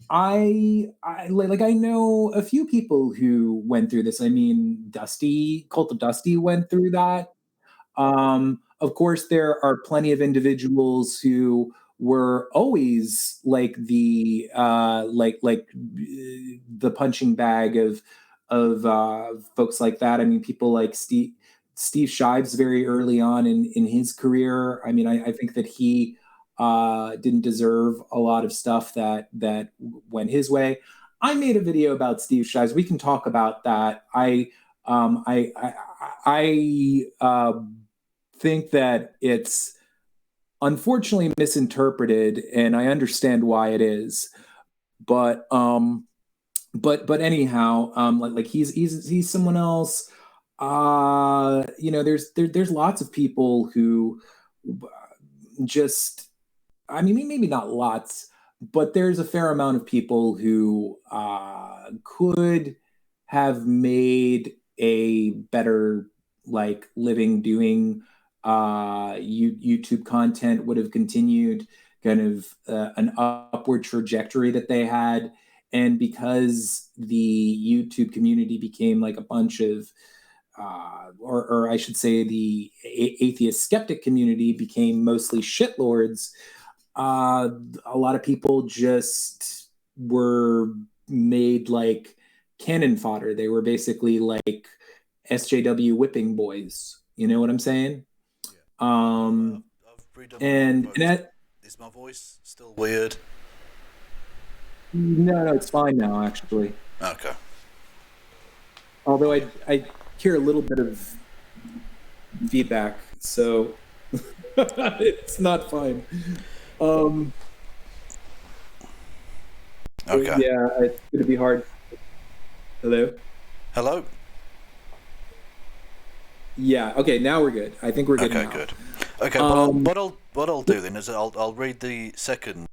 I know a few people who went through this. I mean, Dusty, Cult of Dusty went through that. Of course, there are plenty of individuals who were always like the punching bag of folks like that. I mean, people like Steve Shives very early on in his career. I mean, I think that he didn't deserve a lot of stuff that went his way. I made a video about Steve Shives. We can talk about that. Um, I I, I think that it's unfortunately misinterpreted, and I understand why it is. But but anyhow, like he's someone else. There's lots of people who just, I mean, maybe not lots, but there's a fair amount of people who could have made a better like living doing YouTube content, would have continued kind of an upward trajectory that they had. And because the YouTube community became like a bunch of or I should say, the atheist skeptic community became mostly shitlords. A lot of people just were made like cannon fodder. They were basically like SJW whipping boys. You know what I'm saying? I've redone And my microphone. Is my voice still weird? no, it's fine now, actually. Okay. Although I hear a little bit of feedback, so it's not fine. Um, Okay. yeah, it's going to be hard. Hello? Hello? Yeah, okay, now we're good. I think we're good Okay, now. good. Okay, what I'll do then is I'll read the second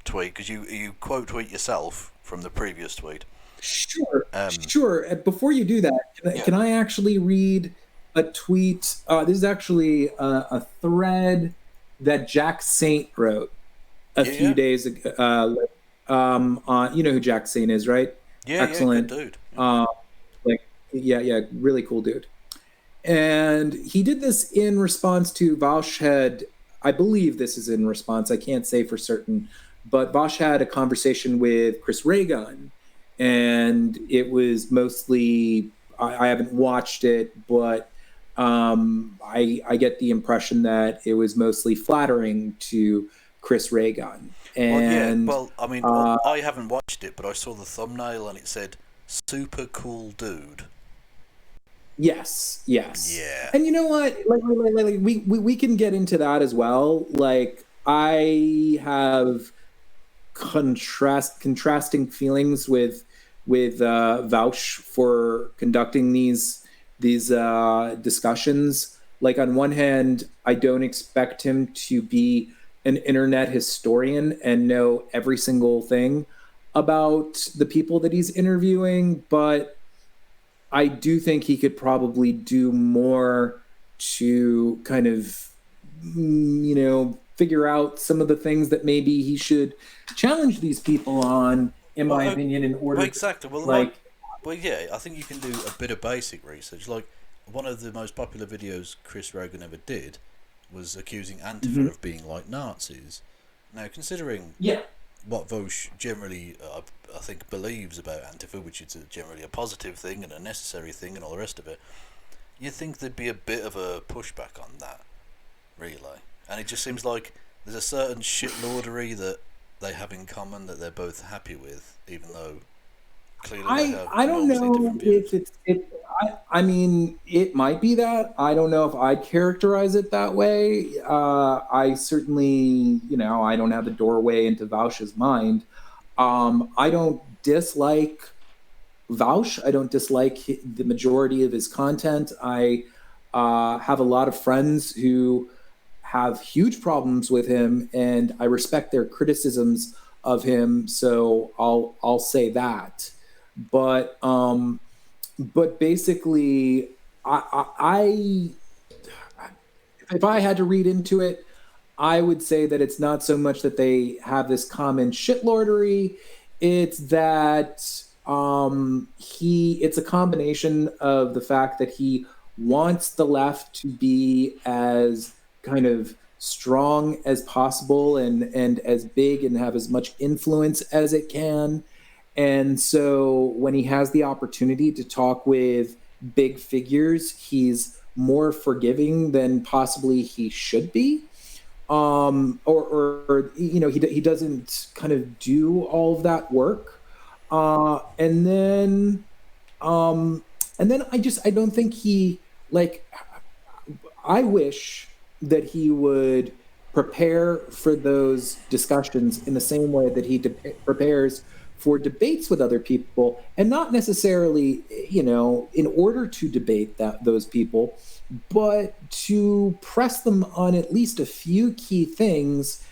tweet because you quote tweet yourself from the previous tweet. Sure, sure. Before you do that, can I actually read a tweet? This is actually a thread that Jack Saint wrote a few days ago. You know who Jack Saint is, right? Yeah, Excellent. good dude. Yeah, really cool dude. And he did this in response to Vosh had, I believe this is in response, I can't say for certain, but Vosh had a conversation with Chris Ray Gun. And it was mostly, I haven't watched it, but I get the impression that it was mostly flattering to Chris Ray Gun. And I mean, I haven't watched it, but I saw the thumbnail and it said "super cool dude." Yes. Yeah. And you know what? Like we can get into that as well. Like I have contrasting feelings with Vouch for conducting these discussions. Like on one hand, I don't expect him to be an internet historian and know every single thing about the people that he's interviewing, but I do think he could probably do more to kind of, figure out some of the things that maybe he should challenge these people on, in my opinion, in order exactly. Yeah, I think you can do a bit of basic research. Like one of the most popular videos Chris Rogan ever did was accusing Antifa of being like Nazis. Now, considering what Vosh generally, I think, believes about Antifa, which is generally a positive thing and a necessary thing and all the rest of it, you'd think there'd be a bit of a pushback on that, really. And it just seems like there's a certain shitlordery that they have in common that they're both happy with, even though clearly they have I don't know if I mean, it might be that. I don't know if I'd characterize it that way. I certainly, I don't have the doorway into Vaush's mind. I don't dislike Vaush. I don't dislike the majority of his content. I have a lot of friends who have huge problems with him, and I respect their criticisms of him. So I'll say that. But basically, I if I had to read into it, I would say that it's not so much that they have this common shitlordery. it's that it's a combination of the fact that he wants the left to be as kind of strong as possible and as big and have as much influence as it can. And so when he has the opportunity to talk with big figures, he's more forgiving than possibly he should be. Or he doesn't kind of do all of that work. And then I don't think he, like, I wish that he would prepare for those discussions in the same way that he prepares for debates with other people, and not necessarily, in order to debate those people, but to press them on at least a few key things,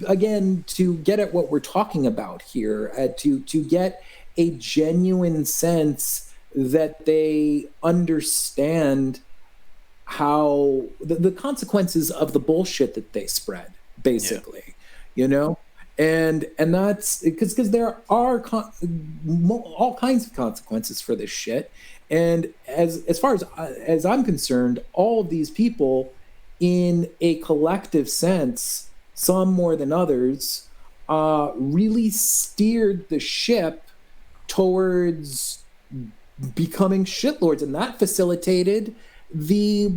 again, to get at what we're talking about here, to get a genuine sense that they understand how the consequences of the bullshit that they spread, basically, and that's because there are all kinds of consequences for this shit. And as far as I'm concerned, all of these people, in a collective sense, some more than others, really steered the ship towards becoming shitlords, and that facilitated the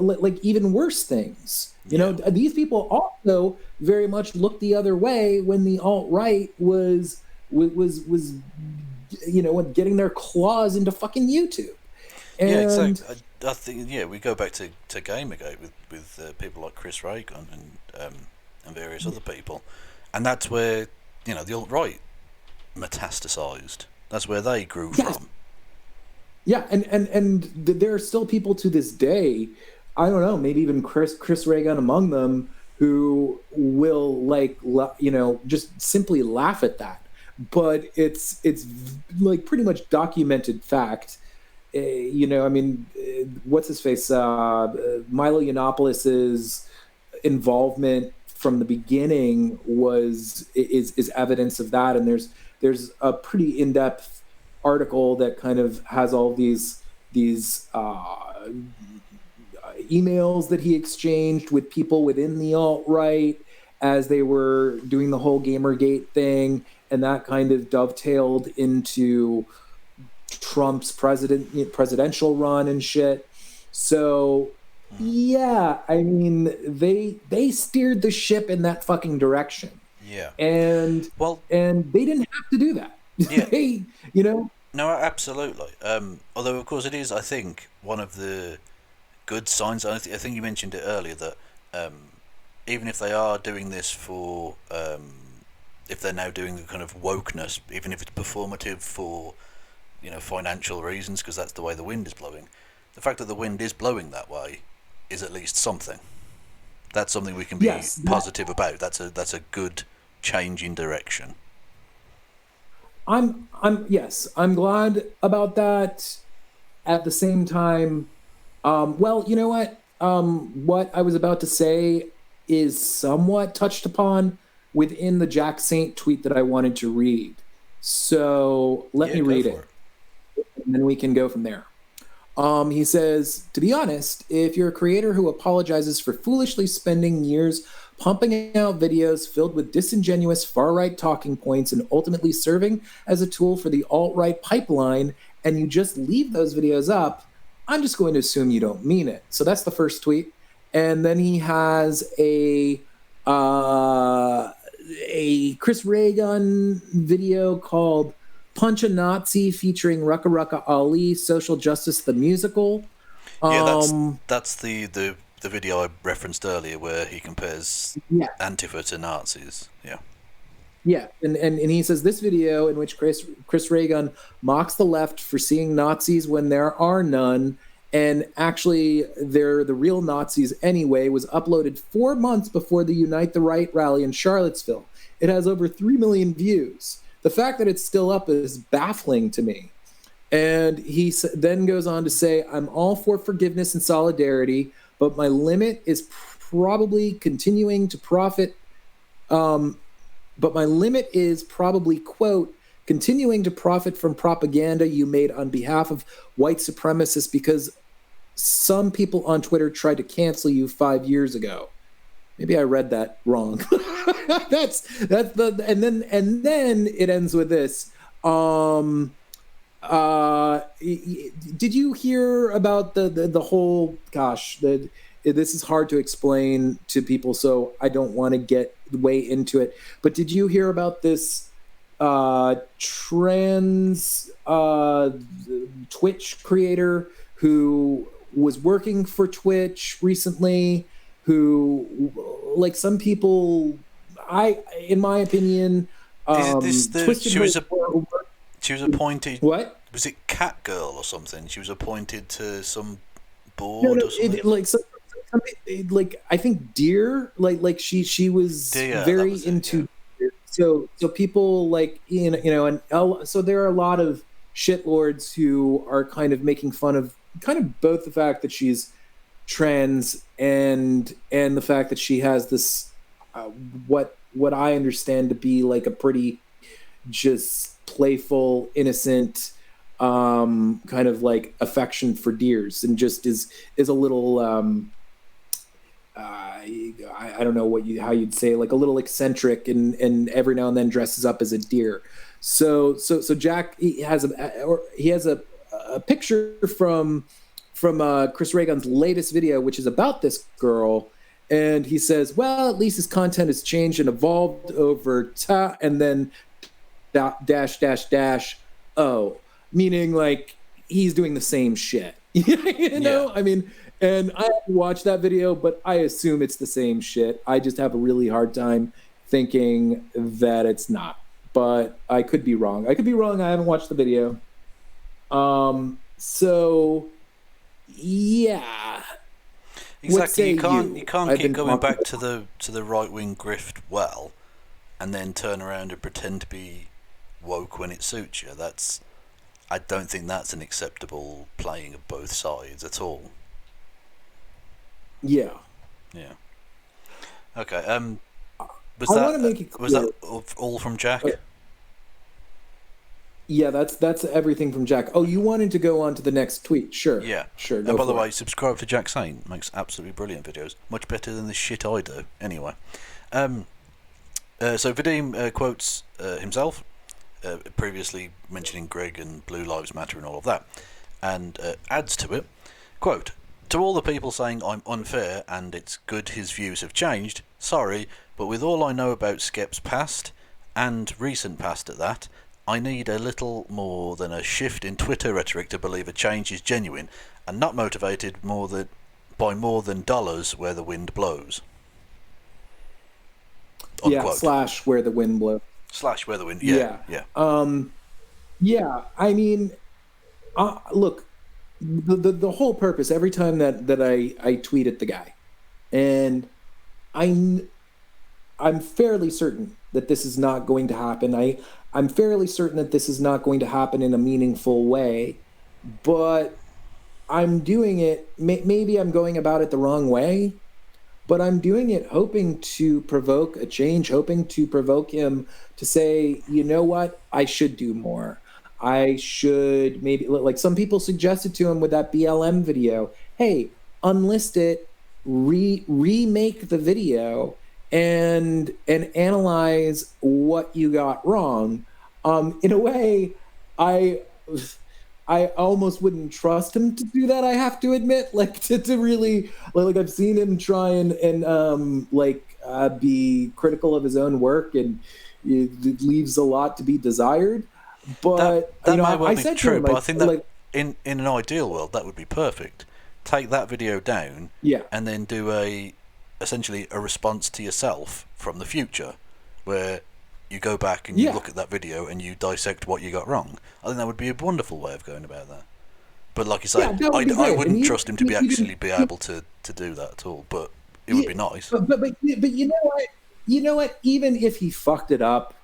like even worse things. These people also very much looked the other way when the alt-right was getting their claws into fucking YouTube. And yeah, exactly. I think we go back to Gamergate with people like Chris Reagan and various other people, and that's where the alt-right metastasized. That's where they grew from. Yeah, and there are still people to this day, I don't know, maybe even Chris Reagan among them, who will just simply laugh at that. But it's like pretty much documented fact. What's his face? Milo Yiannopoulos' involvement from the beginning is evidence of that, and there's a pretty in-depth article that kind of has all these emails that he exchanged with people within the alt-right as they were doing the whole Gamergate thing, and that kind of dovetailed into Trump's presidential run and shit. So yeah, I mean, they steered the ship in that fucking direction. Yeah. And they didn't have to do that. Yeah. No, absolutely. Although, of course, it is, I think, one of the good signs. I think you mentioned it earlier that even if they are doing this for, if they're now doing the kind of wokeness, even if it's performative for, financial reasons, because that's the way the wind is blowing, the fact that the wind is blowing that way is at least something. That's something we can be positive about. That's a good change in direction. I'm glad about that. At the same time, well, you know what? What I was about to say is somewhat touched upon within the Jack Saint tweet that I wanted to read. So let me read it, and then we can go from there. He says, to be honest, if you're a creator who apologizes for foolishly spending years pumping out videos filled with disingenuous far-right talking points and ultimately serving as a tool for the alt-right pipeline, and you just leave those videos up, I'm just going to assume you don't mean it. So that's the first tweet. And then he has a Chris Reagan video called Punch a Nazi featuring Rucka Rucka Ali, Social Justice the Musical. Yeah, that's the video I referenced earlier where he compares Antifa to Nazis. Yeah, and he says this video in which Chris Reagan mocks the left for seeing Nazis when there are none, and actually they're the real Nazis anyway, was uploaded 4 months before the Unite the Right rally in Charlottesville. It has over 3 million views. The fact that it's still up is baffling to me. And he then goes on to say, I'm all for forgiveness and solidarity, but my limit is probably continuing to profit but my limit is probably, quote, continuing to profit from propaganda you made on behalf of white supremacists because some people on Twitter tried to cancel you 5 years ago. Maybe I read that wrong. that's the and then it ends with this. Did you hear about the whole? Gosh, this is hard to explain to people, so I don't want to get way into it. But did you hear about this trans Twitch creator who was working for Twitch recently? Who, like some people, in my opinion, she was appointed. What was it? Cat Girl or something? She was appointed to some board or something. Like I think Deer. Like she was very into. Deer. So people like and so there are a lot of shitlords who are kind of making fun of kind of both the fact that she's trans and the fact that she has this what I understand to be like a pretty just playful, innocent kind of like affection for deers, and just is a little I don't know how you'd say, like a little eccentric, and every now and then dresses up as a deer. So Jack he has a picture from Chris Ray Gun's latest video, which is about this girl, and he says, well, at least his content has changed and evolved over and then dash oh, meaning like he's doing the same shit. Yeah. I mean, and I haven't watched that video, but I assume it's the same shit. I just have a really hard time thinking that it's not, but I could be wrong. I haven't watched the video. So yeah, exactly. You can't keep going back to the right wing grift and then turn around and pretend to be woke when it suits you. I don't think that's an acceptable playing of both sides at all. Yeah. Okay. Was that all from Jack? Okay. Yeah, that's everything from Jack. Oh, you wanted to go on to the next tweet? Sure. Yeah. Sure. And by the way, subscribe to Jack Saint. Makes absolutely brilliant videos. Much better than the shit I do. Anyway. So Vadim quotes himself, previously mentioning Greg and Blue Lives Matter and all of that, and adds to it, quote, to all the people saying I'm unfair and it's good his views have changed, sorry, but with all I know about Skep's past, and recent past at that, I need a little more than a shift in Twitter rhetoric to believe a change is genuine and not motivated by more than dollars where the wind blows. Unquote. Yeah, / where the wind blows. / where the wind, yeah. Yeah, I mean, look, the whole purpose, every time that I tweet at the guy, and I'm fairly certain that this is not going to happen. I'm fairly certain that this is not going to happen in a meaningful way, but I'm doing it, maybe I'm going about it the wrong way, but I'm doing it hoping to provoke a change, hoping to provoke him to say, you know what, I should do more. I should maybe, like some people suggested to him with that BLM video, hey, unlist it, remake the video, and analyze what you got wrong. In a way, I almost wouldn't trust him to do that, I have to admit, like to really, like I've seen him try and be critical of his own work, and it leaves a lot to be desired. But that might well be true, but I think that in an ideal world that would be perfect. Take that video down, and then do essentially a response to yourself from the future, where you go back and you look at that video and you dissect what you got wrong. I think that would be a wonderful way of going about that. But like you say, I wouldn't trust him to be able to do that at all. But it would be nice. But you know what? You know what? Even if he fucked it up,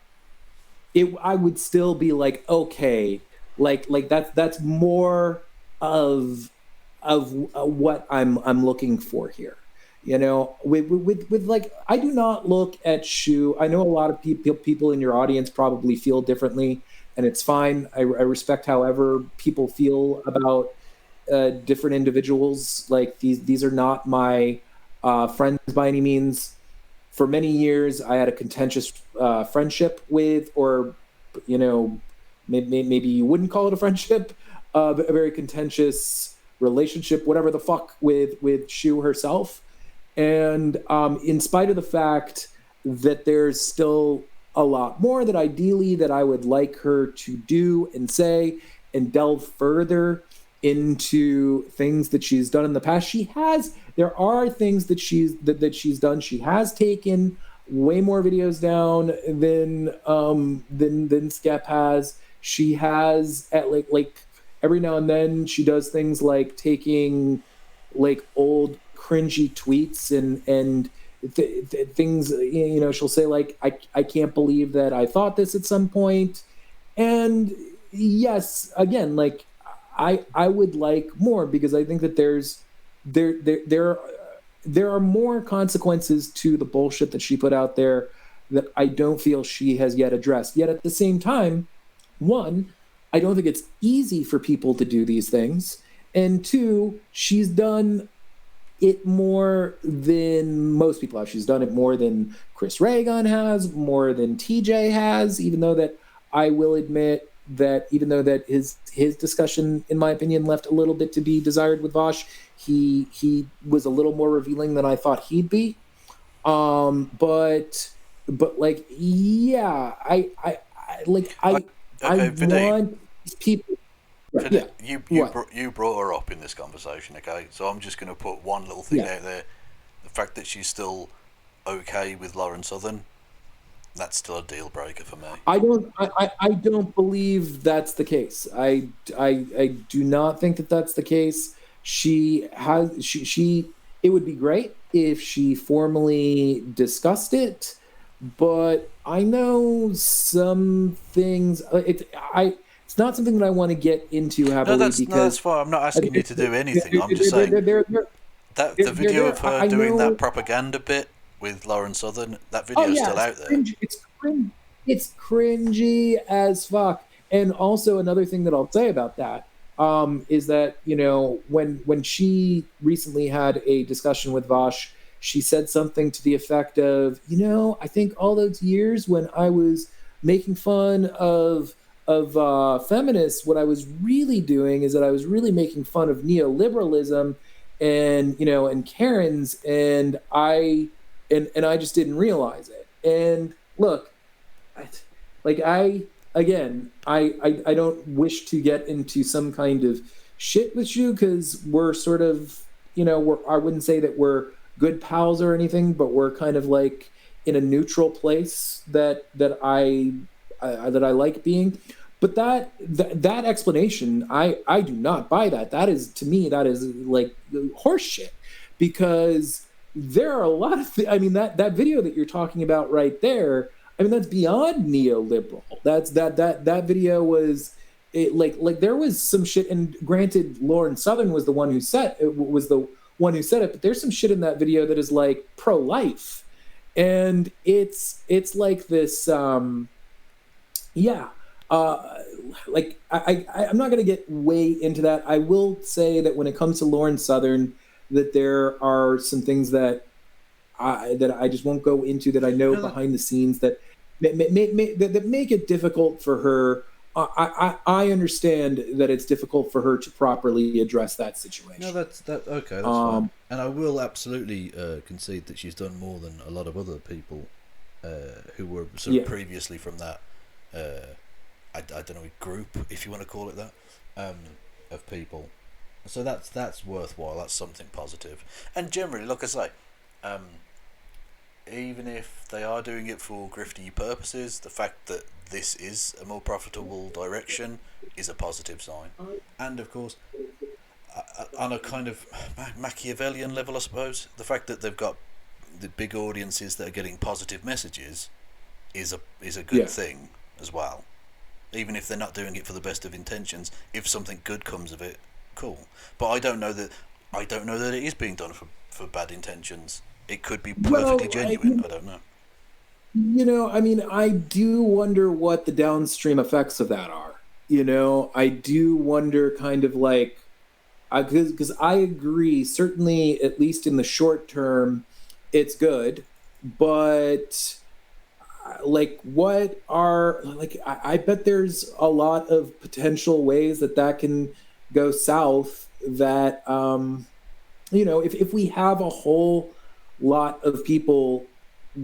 I would still be like, okay, like that's more of what I'm looking for here. You know, with like, I do not look at Shu. I know a lot of people in your audience probably feel differently, and it's fine. I respect however people feel about different individuals. Like these are not my friends by any means. For many years, I had a contentious friendship with, or you know, maybe you wouldn't call it a friendship, but a very contentious relationship, whatever the fuck, with Shu herself. And in spite of the fact that there's still a lot more that ideally that I would like her to do and say and delve further into things that she's done in the past. She has. There are things that she's done. She has taken way more videos down than Skep has. She has at like every now and then she does things like taking like old cringy tweets and things, you know, she'll say like, I can't believe that I thought this at some point. And yes, again, like I would like more, because I think that there are more consequences to the bullshit that she put out there that I don't feel she has yet addressed. Yet at the same time, one, I don't think it's easy for people to do these things. And two, she's done it more than most people have. She's done it more than Chris Reagan has, more than TJ has, even though that I will admit that even though that his discussion, in my opinion, left a little bit to be desired with Vosh, he was a little more revealing than I thought he'd be. But like, yeah, I want people. Yeah, you brought her up in this conversation, okay? So I'm just going to put one little thing out there. The fact that she's still okay with Lauren Southern, that's still a deal breaker for me. I don't believe that's the case. I do not think that that's the case. She it would be great if she formally discussed it, but I know some things. It's not something that I want to get into heavily. No, that's fine. I'm not asking you to do anything. I'm just saying that the video of her doing that propaganda bit with Lauren Southern, that video is still out there. It's cringy as fuck. And also another thing that I'll say about that is that, you know, when she recently had a discussion with Vosh, she said something to the effect of, you know, I think all those years when I was making fun of feminists, what I was really doing is that I was really making fun of neoliberalism and, you know, and Karens, and I just didn't realize it. And look, I don't wish to get into some kind of shit with you, because we're sort of, you know, I wouldn't say that we're good pals or anything, but we're kind of like in a neutral place that I like being. But that explanation, I do not buy that. That is, to me, that is like horse shit, because there are a lot of I mean, that video that you're talking about right there, I mean, that's beyond neoliberal. That video was like there was some shit, and granted, Lauren Southern was the one who said it, but there's some shit in that video that is like pro-life, and it's like this like I'm not going to get way into that. I will say that when it comes to Lauren Southern, that there are some things that I just won't go into, that I know behind the scenes that make it difficult for her. I understand that it's difficult for her to properly address that situation. No, that's okay. That's fine. And I will absolutely concede that she's done more than a lot of other people who were sort of previously from that. I don't know, group, if you want to call it that, of people. So that's worthwhile. That's something positive. And generally, like I say, even if they are doing it for grifty purposes, the fact that this is a more profitable direction is a positive sign. And of course, on a kind of Machiavellian level, I suppose, the fact that they've got the big audiences that are getting positive messages is a good thing as well. Even if they're not doing it for the best of intentions, if something good comes of it, cool. But I don't know that it is being done for bad intentions. It could be perfectly Well, genuine. I don't know. I mean, I do wonder what the downstream effects of that are. I do wonder kind of like, because I agree, certainly, at least in the short term, it's good. But like, what are, like, I bet there's a lot of potential ways that can go south that, if we have a whole lot of people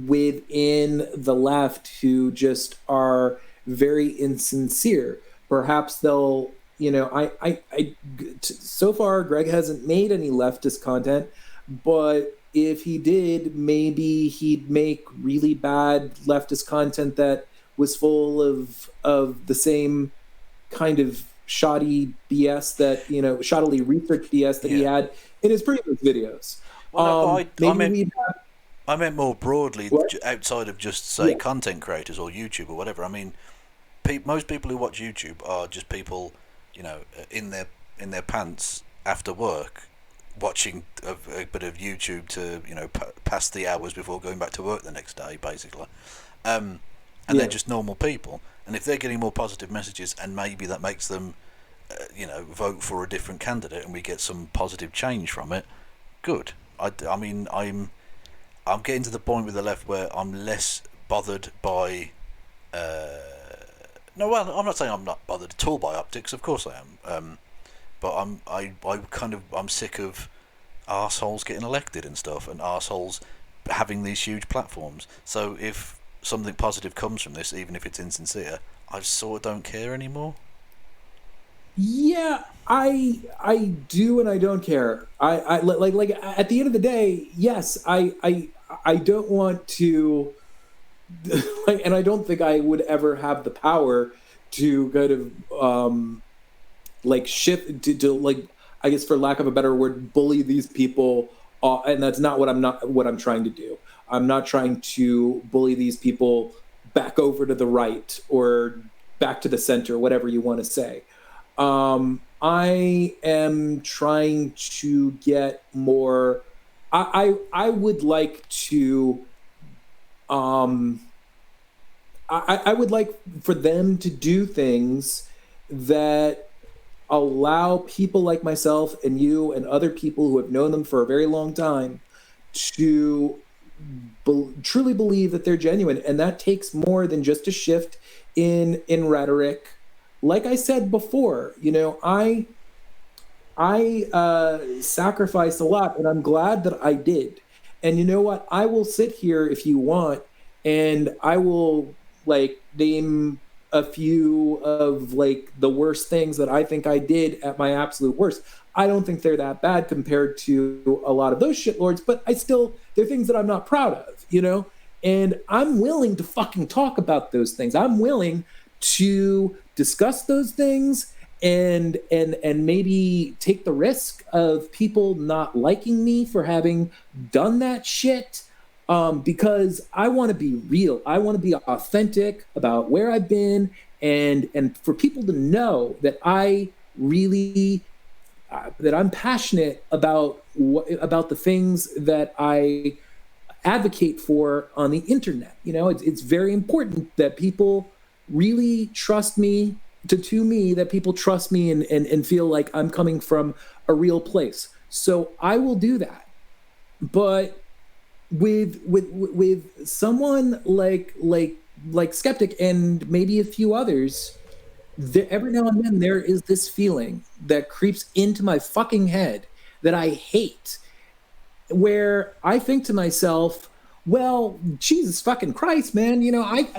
within the left who just are very insincere, perhaps they'll, so far Greg hasn't made any leftist content, but if he did, maybe he'd make really bad leftist content that was full of the same kind of shoddy BS that, shoddily research BS that he had in his previous videos. Well, Maybe I meant more broadly, what? outside of just, say, content creators or YouTube or whatever. I mean, most people who watch YouTube are just people, in their pants after work, watching a bit of YouTube to, pass the hours before going back to work the next day, basically. And they're just normal people. And if they're getting more positive messages, and maybe that makes them, vote for a different candidate, and we get some positive change from it, good. I mean, I'm getting to the point with the left where I'm less bothered by. No, well, I'm not saying I'm not bothered at all by optics. Of course I am. But I'm sick of arseholes getting elected and stuff, and arseholes having these huge platforms. So if something positive comes from this, even if it's insincere, I sort of don't care anymore. Yeah, I do, and I don't care. I like at the end of the day, yes, I don't want to, and I don't think I would ever have the power to kind of like shift to like, I guess for lack of a better word, bully these people, and that's not what I'm trying to do. I'm not trying to bully these people back over to the right or back to the center, whatever you want to say. I am trying to get more. I would like to. I would like for them to do things that allow people like myself and you and other people who have known them for a very long time to truly believe that they're genuine, and that takes more than just a shift in rhetoric. Like I said before, I sacrificed a lot, and I'm glad that I did. And you know what? I will sit here if you want, and I will like name a few of like the worst things that I think I did at my absolute worst. I don't think they're that bad compared to a lot of those shitlords, but they're things that I'm not proud of, and I'm willing to fucking talk about those things. I'm willing to discuss those things and maybe take the risk of people not liking me for having done that shit, because I want to be real. I want to be authentic about where I've been, and for people to know that I really that I'm passionate about the things that I advocate for on the internet. It's very important that people really trust me, that people trust me and feel like I'm coming from a real place. So I will do that. But with someone like Skeptic and maybe a few others, every now and then there is this feeling that creeps into my fucking head that I hate, where I think to myself, well, Jesus fucking Christ, man,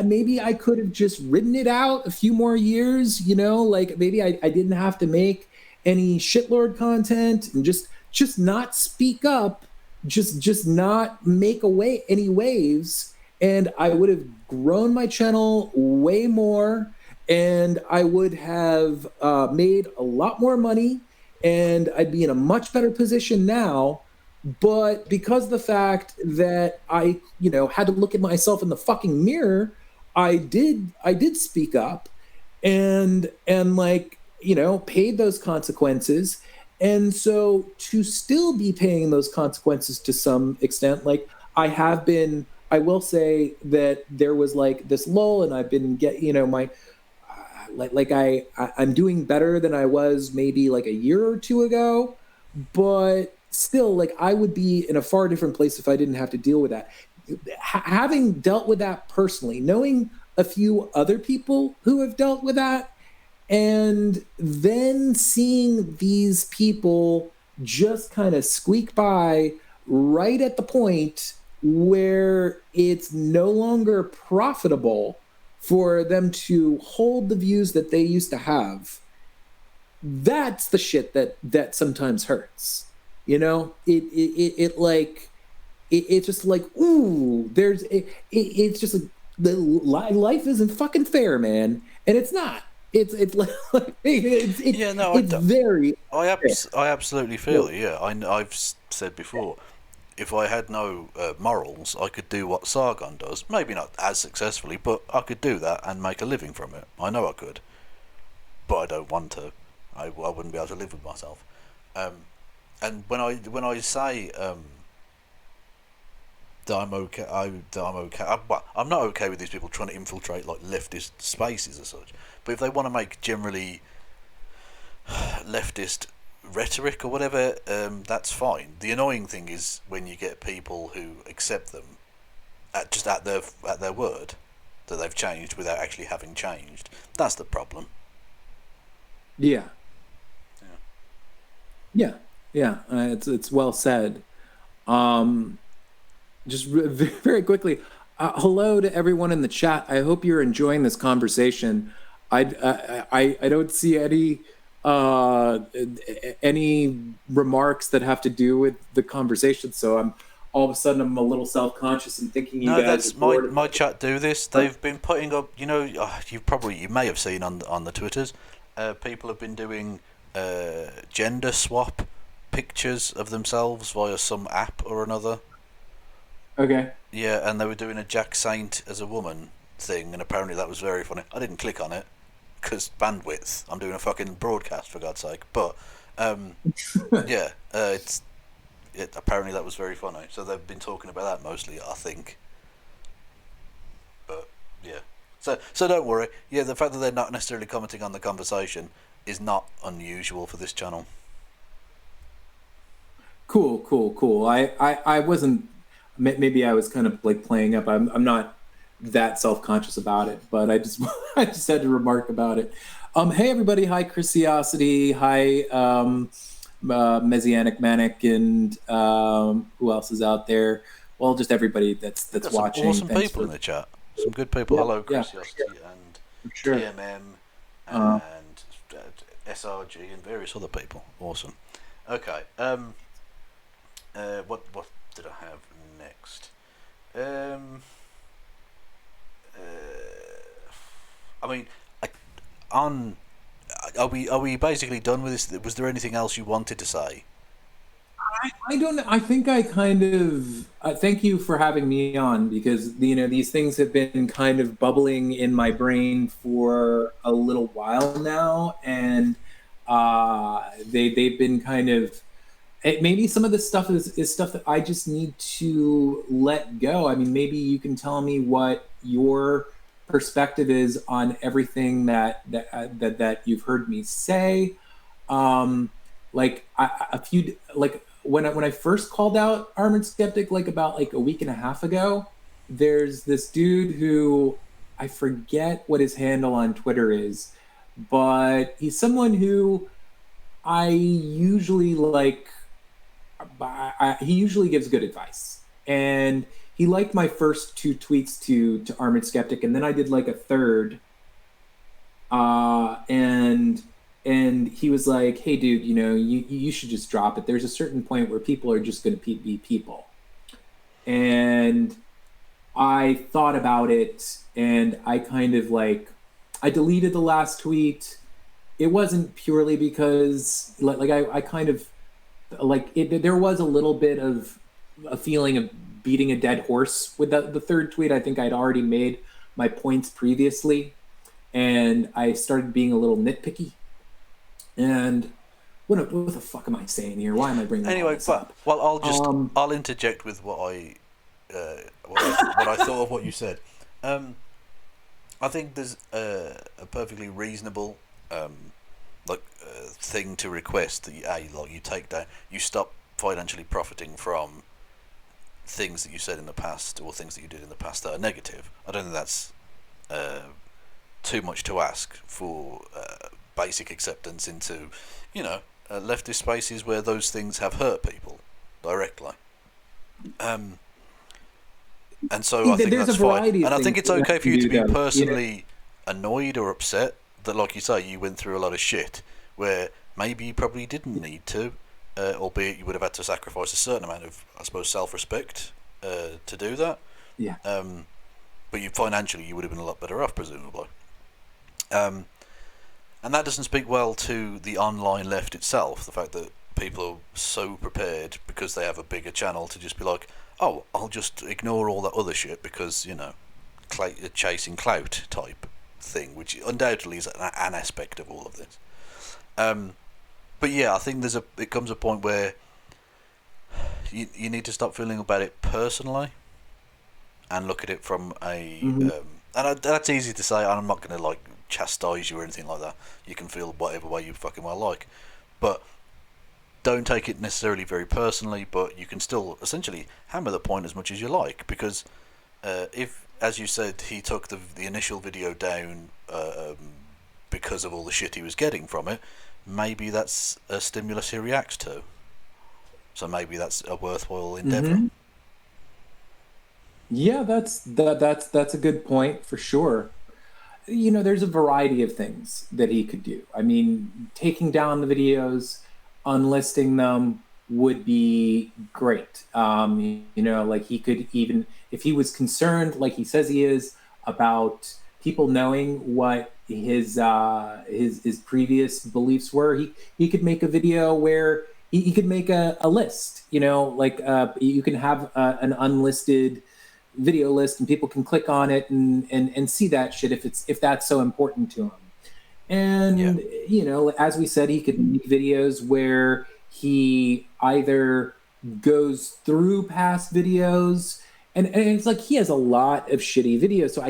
maybe I could have just ridden it out a few more years, like maybe I didn't have to make any shitlord content and just not speak up, just not make any waves, and I would have grown my channel way more, and I would have made a lot more money, and I'd be in a much better position now. But because of the fact that I, had to look at myself in the fucking mirror, I did speak up and paid those consequences. And so to still be paying those consequences to some extent, like I will say that there was like this lull, and I've been my I'm doing better than I was maybe like a year or two ago, but still, like, I would be in a far different place if I didn't have to deal with that. Having dealt with that personally, knowing a few other people who have dealt with that, and then seeing these people just kind of squeak by right at the point where it's no longer profitable for them to hold the views that they used to have, that's the shit that sometimes hurts. It's just like, ooh, it's just like the life isn't fucking fair, man, and it's not. It's like Yeah, no, it's very. I absolutely feel it. Yeah, I've said before, if I had no morals, I could do what Sargon does. Maybe not as successfully, but I could do that and make a living from it. I know I could, but I don't want to. I wouldn't be able to live with myself. And when I say that I'm okay, I'm not okay with these people trying to infiltrate like leftist spaces as such. But if they want to make generally leftist rhetoric or whatever, that's fine. The annoying thing is when you get people who accept them at their word that they've changed without actually having changed. That's the problem. Yeah. It's well said. Just very quickly, hello to everyone in the chat. I hope you're enjoying this conversation. I don't see any remarks that have to do with the conversation, so I'm a little self-conscious and thinking you guys. That's my chat do this. They've been putting up, you may have seen on the Twitters, people have been doing gender swap pictures of themselves via some app or another. Okay. Yeah, and they were doing a Jack Saint as a woman thing, and apparently that was very funny. I didn't click on it because bandwidth. I'm doing a fucking broadcast, for God's sake. But yeah, apparently that was very funny. So they've been talking about that mostly, I think. But yeah, so don't worry. Yeah, the fact that they're not necessarily commenting on the conversation is not unusual for this channel. Cool. I wasn't. Maybe I was kind of like playing up. I'm not that self-conscious about it, but I just had to remark about it. Hey everybody, hi Chrisiosity, hi Messianic Manic, and who else is out there? Well, just everybody that's watching. Awesome people in the chat. Some good people. Hello, Chrisiosity and TMM and SRG and various other people. Awesome. Okay. What did I have next? I mean, are we basically done with this? Was there anything else you wanted to say? I don't know. I think I kind of thank you for having me on, because these things have been kind of bubbling in my brain for a little while now, and they've been kind of. Maybe some of this stuff is stuff that I just need to let go. I mean, maybe you can tell me what your perspective is on everything that you've heard me say. Like when I first called out Armored Skeptic, like about like a week and a half ago, there's this dude who I forget what his handle on Twitter is, but he's someone who I usually like. He usually gives good advice, and he liked my first two tweets to Armored Skeptic, and then I did like a third, and he was like, "Hey, dude, you should just drop it. There's a certain point where people are just going to be people." And I thought about it, and I kind of I deleted the last tweet. It wasn't purely because I kind of. There was a little bit of a feeling of beating a dead horse with the third tweet. I think I'd already made my points previously, and I started being a little nitpicky. And what the fuck am I saying here? Why am I bringing all this up? Well, I'll interject with what I thought of what you said. I think there's a perfectly reasonable thing to request that you take down, you stop financially profiting from things that you said in the past or things that you did in the past that are negative. I don't think that's too much to ask for basic acceptance into, leftist spaces where those things have hurt people directly. And so I think that's fine. And I think it's okay for you to be personally annoyed or upset that, like you say, you went through a lot of shit where maybe you probably didn't need to, albeit you would have had to sacrifice a certain amount of, I suppose, self-respect to do that. Yeah. But financially, you would have been a lot better off, presumably. And that doesn't speak well to the online left itself, the fact that people are so prepared because they have a bigger channel to just be like, oh, I'll just ignore all that other shit because, chasing clout type thing, which undoubtedly is an aspect of all of this. But yeah, I think it comes a point where you need to stop feeling about it personally and look at it from a that's easy to say, and I'm not going to chastise you or anything like that. You can feel whatever way you fucking well like, but don't take it necessarily very personally. But you can still essentially hammer the point as much as you like, because if, as you said, he took the initial video down because of all the shit he was getting from it, maybe that's a stimulus he reacts to. So maybe that's a worthwhile endeavour. Yeah, that's a good point for sure. There's a variety of things that he could do. I mean, taking down the videos, unlisting them would be great. He could, even if he was concerned, like he says he is, about people knowing what his previous beliefs were, he could make a video where he could make a list. You can have an unlisted video list and people can click on it and see that shit if that's so important to him. And as we said, he could make videos where he either goes through past videos and it's like he has a lot of shitty videos, so I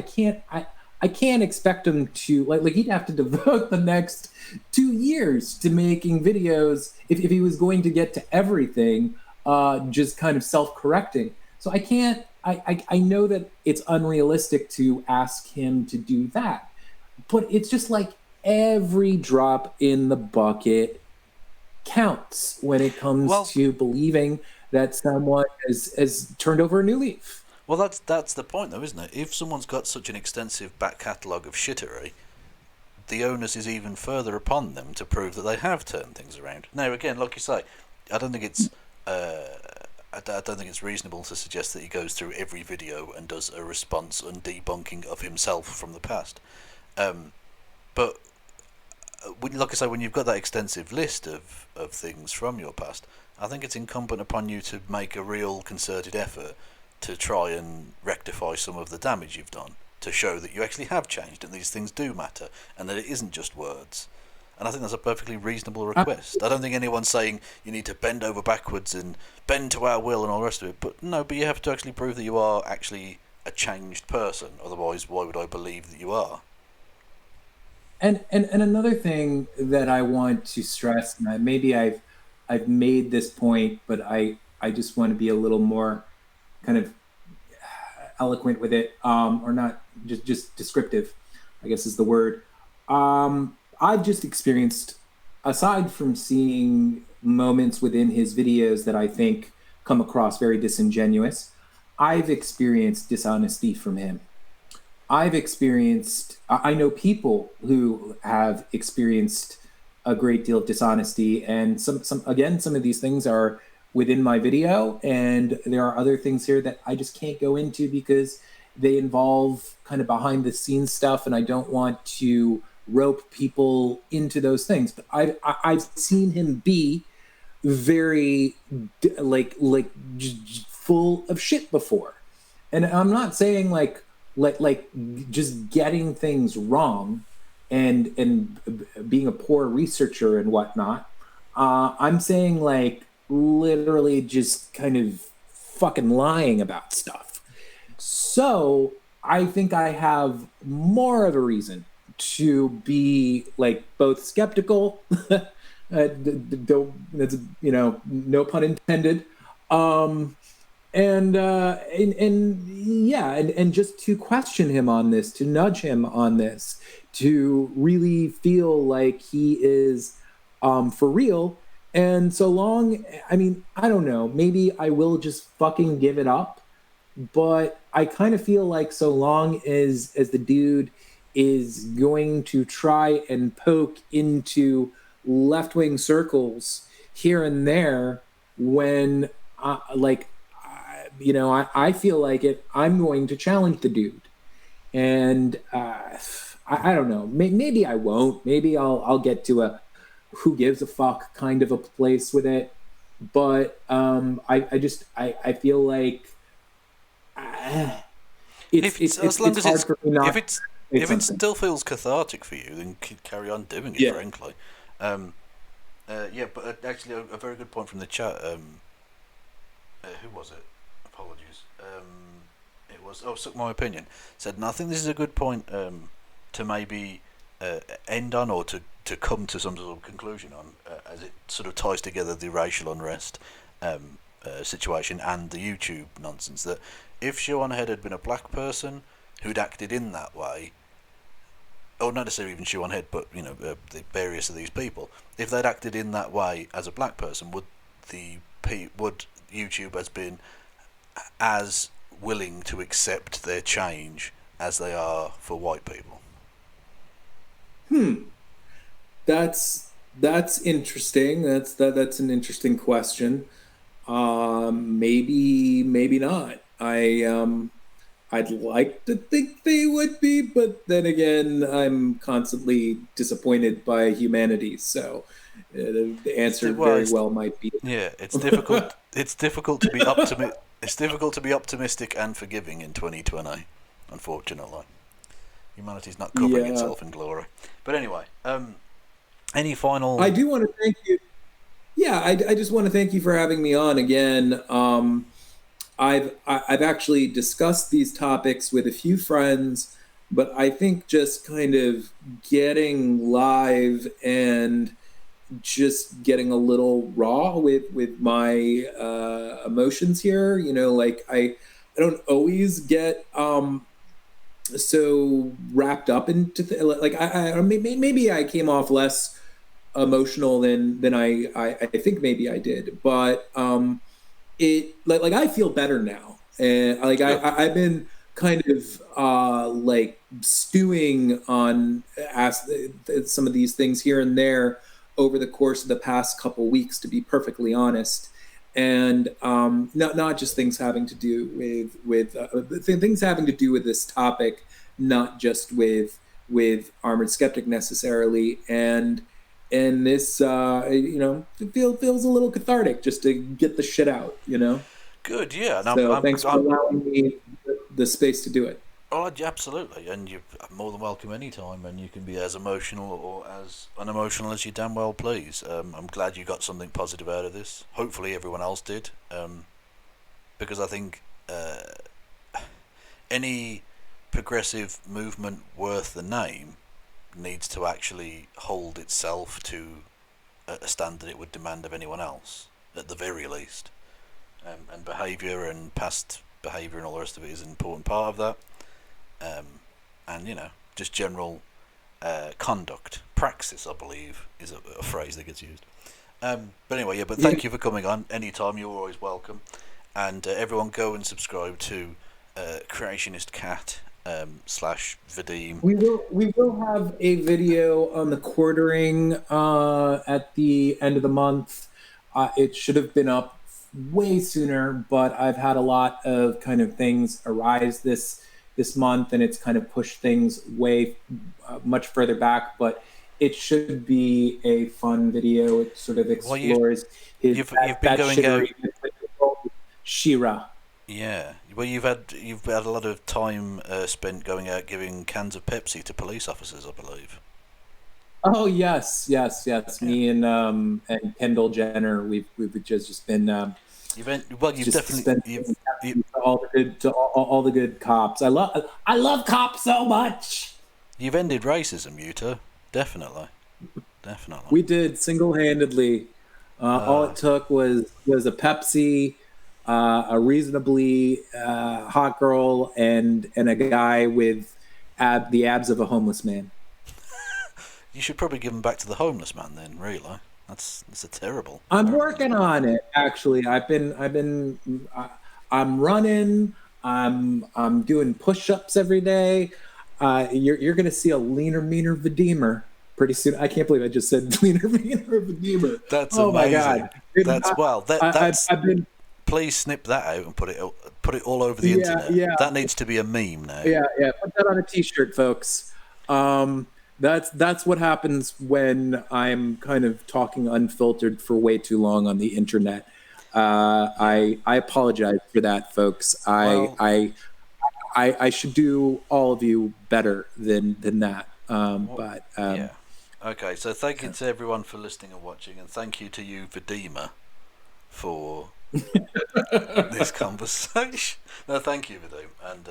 can't expect him to he'd have to devote the next 2 years to making videos if he was going to get to everything just kind of self-correcting. So I know that it's unrealistic to ask him to do that, but it's just like every drop in the bucket counts when it comes to believing that someone has turned over a new leaf. Well, that's the point, though, isn't it? If someone's got such an extensive back catalogue of shittery, the onus is even further upon them to prove that they have turned things around. Now, again, like you say, I don't think it's reasonable to suggest that he goes through every video and does a response and debunking of himself from the past. But like I say, when you've got that extensive list of things from your past, I think it's incumbent upon you to make a real concerted effort to try and rectify some of the damage you've done, to show that you actually have changed and these things do matter and that it isn't just words. And I think that's a perfectly reasonable request. I don't think anyone's saying you need to bend over backwards and bend to our will and all the rest of it. But you have to actually prove that you are actually a changed person. Otherwise, why would I believe that you are? And another thing that I want to stress, and maybe I've made this point, but I just want to be a little more kind of eloquent with it, or not just descriptive, I guess is the word. I've just experienced, aside from seeing moments within his videos that I think come across very disingenuous, I've experienced dishonesty from him. I know people who have experienced a great deal of dishonesty, and some of these things are within my video, and there are other things here that I just can't go into because they involve kind of behind the scenes stuff, and I don't want to rope people into those things. But I've seen him be very full of shit before, and I'm not saying like just getting things wrong and being a poor researcher and whatnot. I'm saying like literally just kind of fucking lying about stuff. So I think I have more of a reason to be like both skeptical, that's, no pun intended, um, and yeah, and just to question him on this, to nudge him on this, to really feel like he is for real. And so long, I mean, I don't know, maybe I will just fucking give it up, but I kind of feel like so long as the dude is going to try and poke into left wing circles here and there, when like I feel like it, I'm going to challenge the dude, and I don't know. Maybe I won't. Maybe I'll get to a who gives a fuck kind of a place with it. But I feel like If it's as long it's as hard it's for me not if to it's say if it something. still feels cathartic for you, then carry on doing it. Yeah. Frankly, yeah. But actually, a very good point from the chat. Who was it? Apologies. It was Suck My Opinion said, and I think this is a good point to maybe end on, or to come to some sort of conclusion on, as it sort of ties together the racial unrest situation and the YouTube nonsense. That if Siobhan Head had been a black person who'd acted in that way, or not necessarily even Siobhan Head, but the various of these people, if they'd acted in that way as a black person, would YouTube has been as willing to accept their change as they are for white people? That's interesting. That's an interesting question. Maybe not. I'd like to think they would be, but then again, I'm constantly disappointed by humanity. So the answer very well might be. Yeah, it's difficult. It's difficult to be It's difficult to be optimistic and forgiving in 2020. Unfortunately, humanity's not covering Yeah. itself in glory. But anyway, any final? I do want to thank you. Yeah, I just want to thank you for having me on again. I've actually discussed these topics with a few friends, but I think just kind of getting live and just getting a little raw with my emotions here. Like I don't always get so wrapped up into like maybe I came off less emotional than I think maybe I did, but it like I feel better now, and like I've been kind of like stewing on some of these things here and there over the course of the past couple weeks, to be perfectly honest. And not just things having to do with things having to do with this topic, not just with Armored Skeptic necessarily. And this it feels a little cathartic just to get the shit out. Good, yeah. So thanks for allowing me the space to do it. Oh, absolutely, and you're more than welcome anytime, and you can be as emotional or as unemotional as you damn well please. I'm glad you got something positive out of this. Hopefully everyone else did, because I think any progressive movement worth the name needs to actually hold itself to a standard it would demand of anyone else, at the very least. And behaviour and past behaviour and all the rest of it is an important part of that. And just general conduct, praxis, I believe, is a phrase that gets used. But anyway, yeah. But thank you for coming on. Anytime, you're always welcome. And everyone, go and subscribe to Creationist Cat / Vadim. We will have a video on the quartering at the end of the month. It should have been up way sooner, but I've had a lot of kind of things arise this month, and it's kind of pushed things way much further back. But it should be a fun video. It sort of explores you've been going out Shira. Yeah, well, you've had a lot of time spent going out giving cans of Pepsi to police officers, I believe. Oh yes, yes, yes. Yeah. Me and Kendall Jenner, we've just been You've just definitely spent all the good all the good cops. I love cops so much. you've ended racism, you two. Definitely. We did single-handedly. All it took was a Pepsi, a reasonably hot girl, and a guy with the abs of a homeless man. You should probably give them back to the homeless man then. Really, that's a terrible. I'm terrible working on it. Actually, I'm running. I'm doing push-ups every day. You're going to see a leaner, meaner Vadimer pretty soon. I can't believe I just said leaner, meaner Vadimer. That's oh amazing. my god! That's I've been. Please snip that out and put it all over the internet. Yeah. That needs to be a meme now. Yeah. Put that on a T-shirt, folks. That's what happens when I'm kind of talking unfiltered for way too long on the internet. I apologize for that, folks. I should do all of you better than that. Yeah. Okay, so thank you to everyone for listening and watching, and thank you to you, Vadima, for this conversation. No, thank you, Vadim. And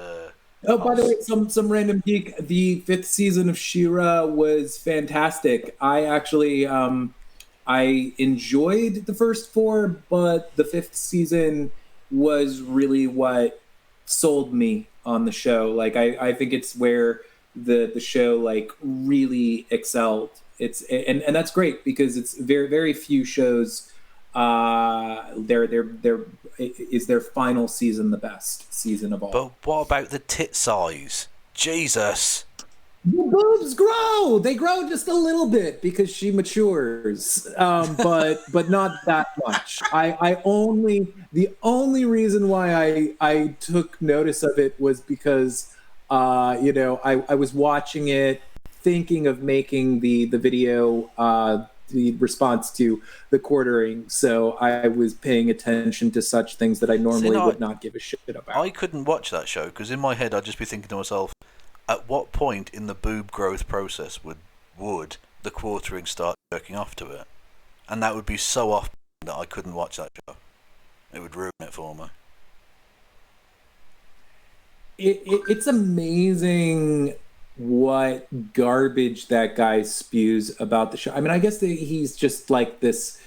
by the way, some random geek. The 5th season of She-Ra was fantastic. I actually I enjoyed the first 4, but the 5th season was really what sold me on the show. Like I think it's where the show like really excelled. It's and that's great because it's very few shows is their final season the best season of all. But what about the tit size? Jesus. The boobs grow. They grow just a little bit because she matures, but not that much. The only reason why I took notice of it was because I was watching it, thinking of making the video the response to the quartering, so I was paying attention to such things that I normally would not give a shit about. I couldn't watch that show because in my head I'd just be thinking to myself, at what point in the boob growth process would the quartering start jerking off to it? And that would be so off that I couldn't watch that show. It would ruin it for me. It's amazing what garbage that guy spews about the show. I mean, I guess he's just like this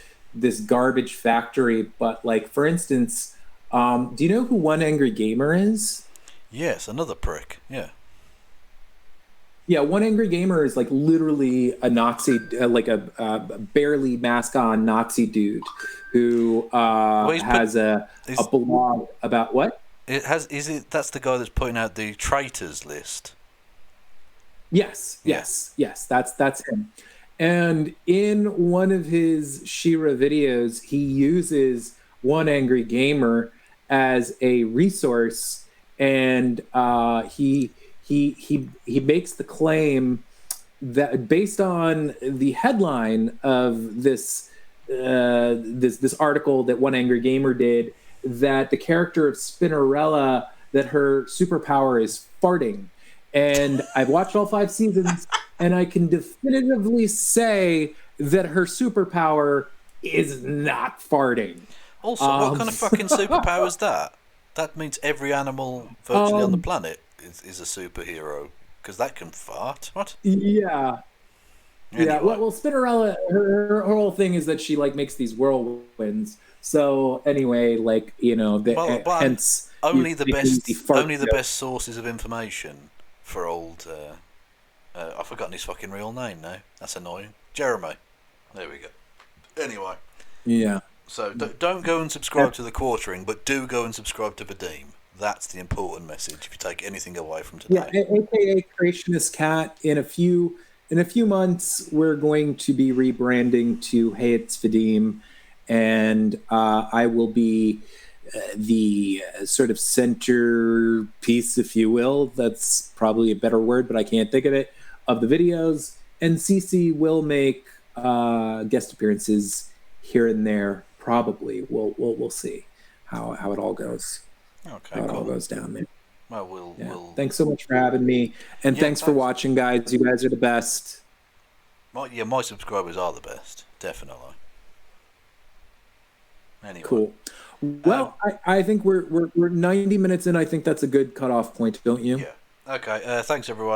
garbage factory. But like, for instance, do you know who One Angry Gamer is? Yes, another prick. Yeah. Yeah, One Angry Gamer is like literally a Nazi, like a barely mask on Nazi dude who has a blog about what? That's the guy that's putting out the traitors list. Yes, that's him. And in one of his She-Ra videos, he uses One Angry Gamer as a resource, and he makes the claim that based on the headline of this article that One Angry Gamer did, that the character of Spinnerella, that her superpower is farting. And I've watched all 5 seasons, and I can definitively say that her superpower is not farting. Also, what kind of fucking superpower is that? That means every animal virtually on the planet is a superhero, because that can fart. What? Yeah. Anyway. Yeah. Well, Spinnerella, her whole thing is that she like makes these whirlwinds. So anyway, like hence only the best sources of information. For old, I've forgotten his fucking real name now. That's annoying. Jeremy. There we go. Anyway. Yeah. So don't go and subscribe to the quartering, but do go and subscribe to Vadim. That's the important message. If you take anything away from today. Yeah, aka Creationist Cat. In a few months, we're going to be rebranding to Hey It's Vadim, and I will be the sort of centerpiece, if you will. That's probably a better word, but I can't think of it, of the videos. And Cece will make guest appearances here and there. Probably. We'll see how it all goes. Okay, how cool. it all goes down there. Well, we'll. Thanks so much for having me, and thanks for watching, guys. You guys are the best. My subscribers are the best, definitely. Anyway. Cool. Well, I think we're 90 minutes in. I think that's a good cutoff point, don't you? Yeah. Okay. Thanks, everyone.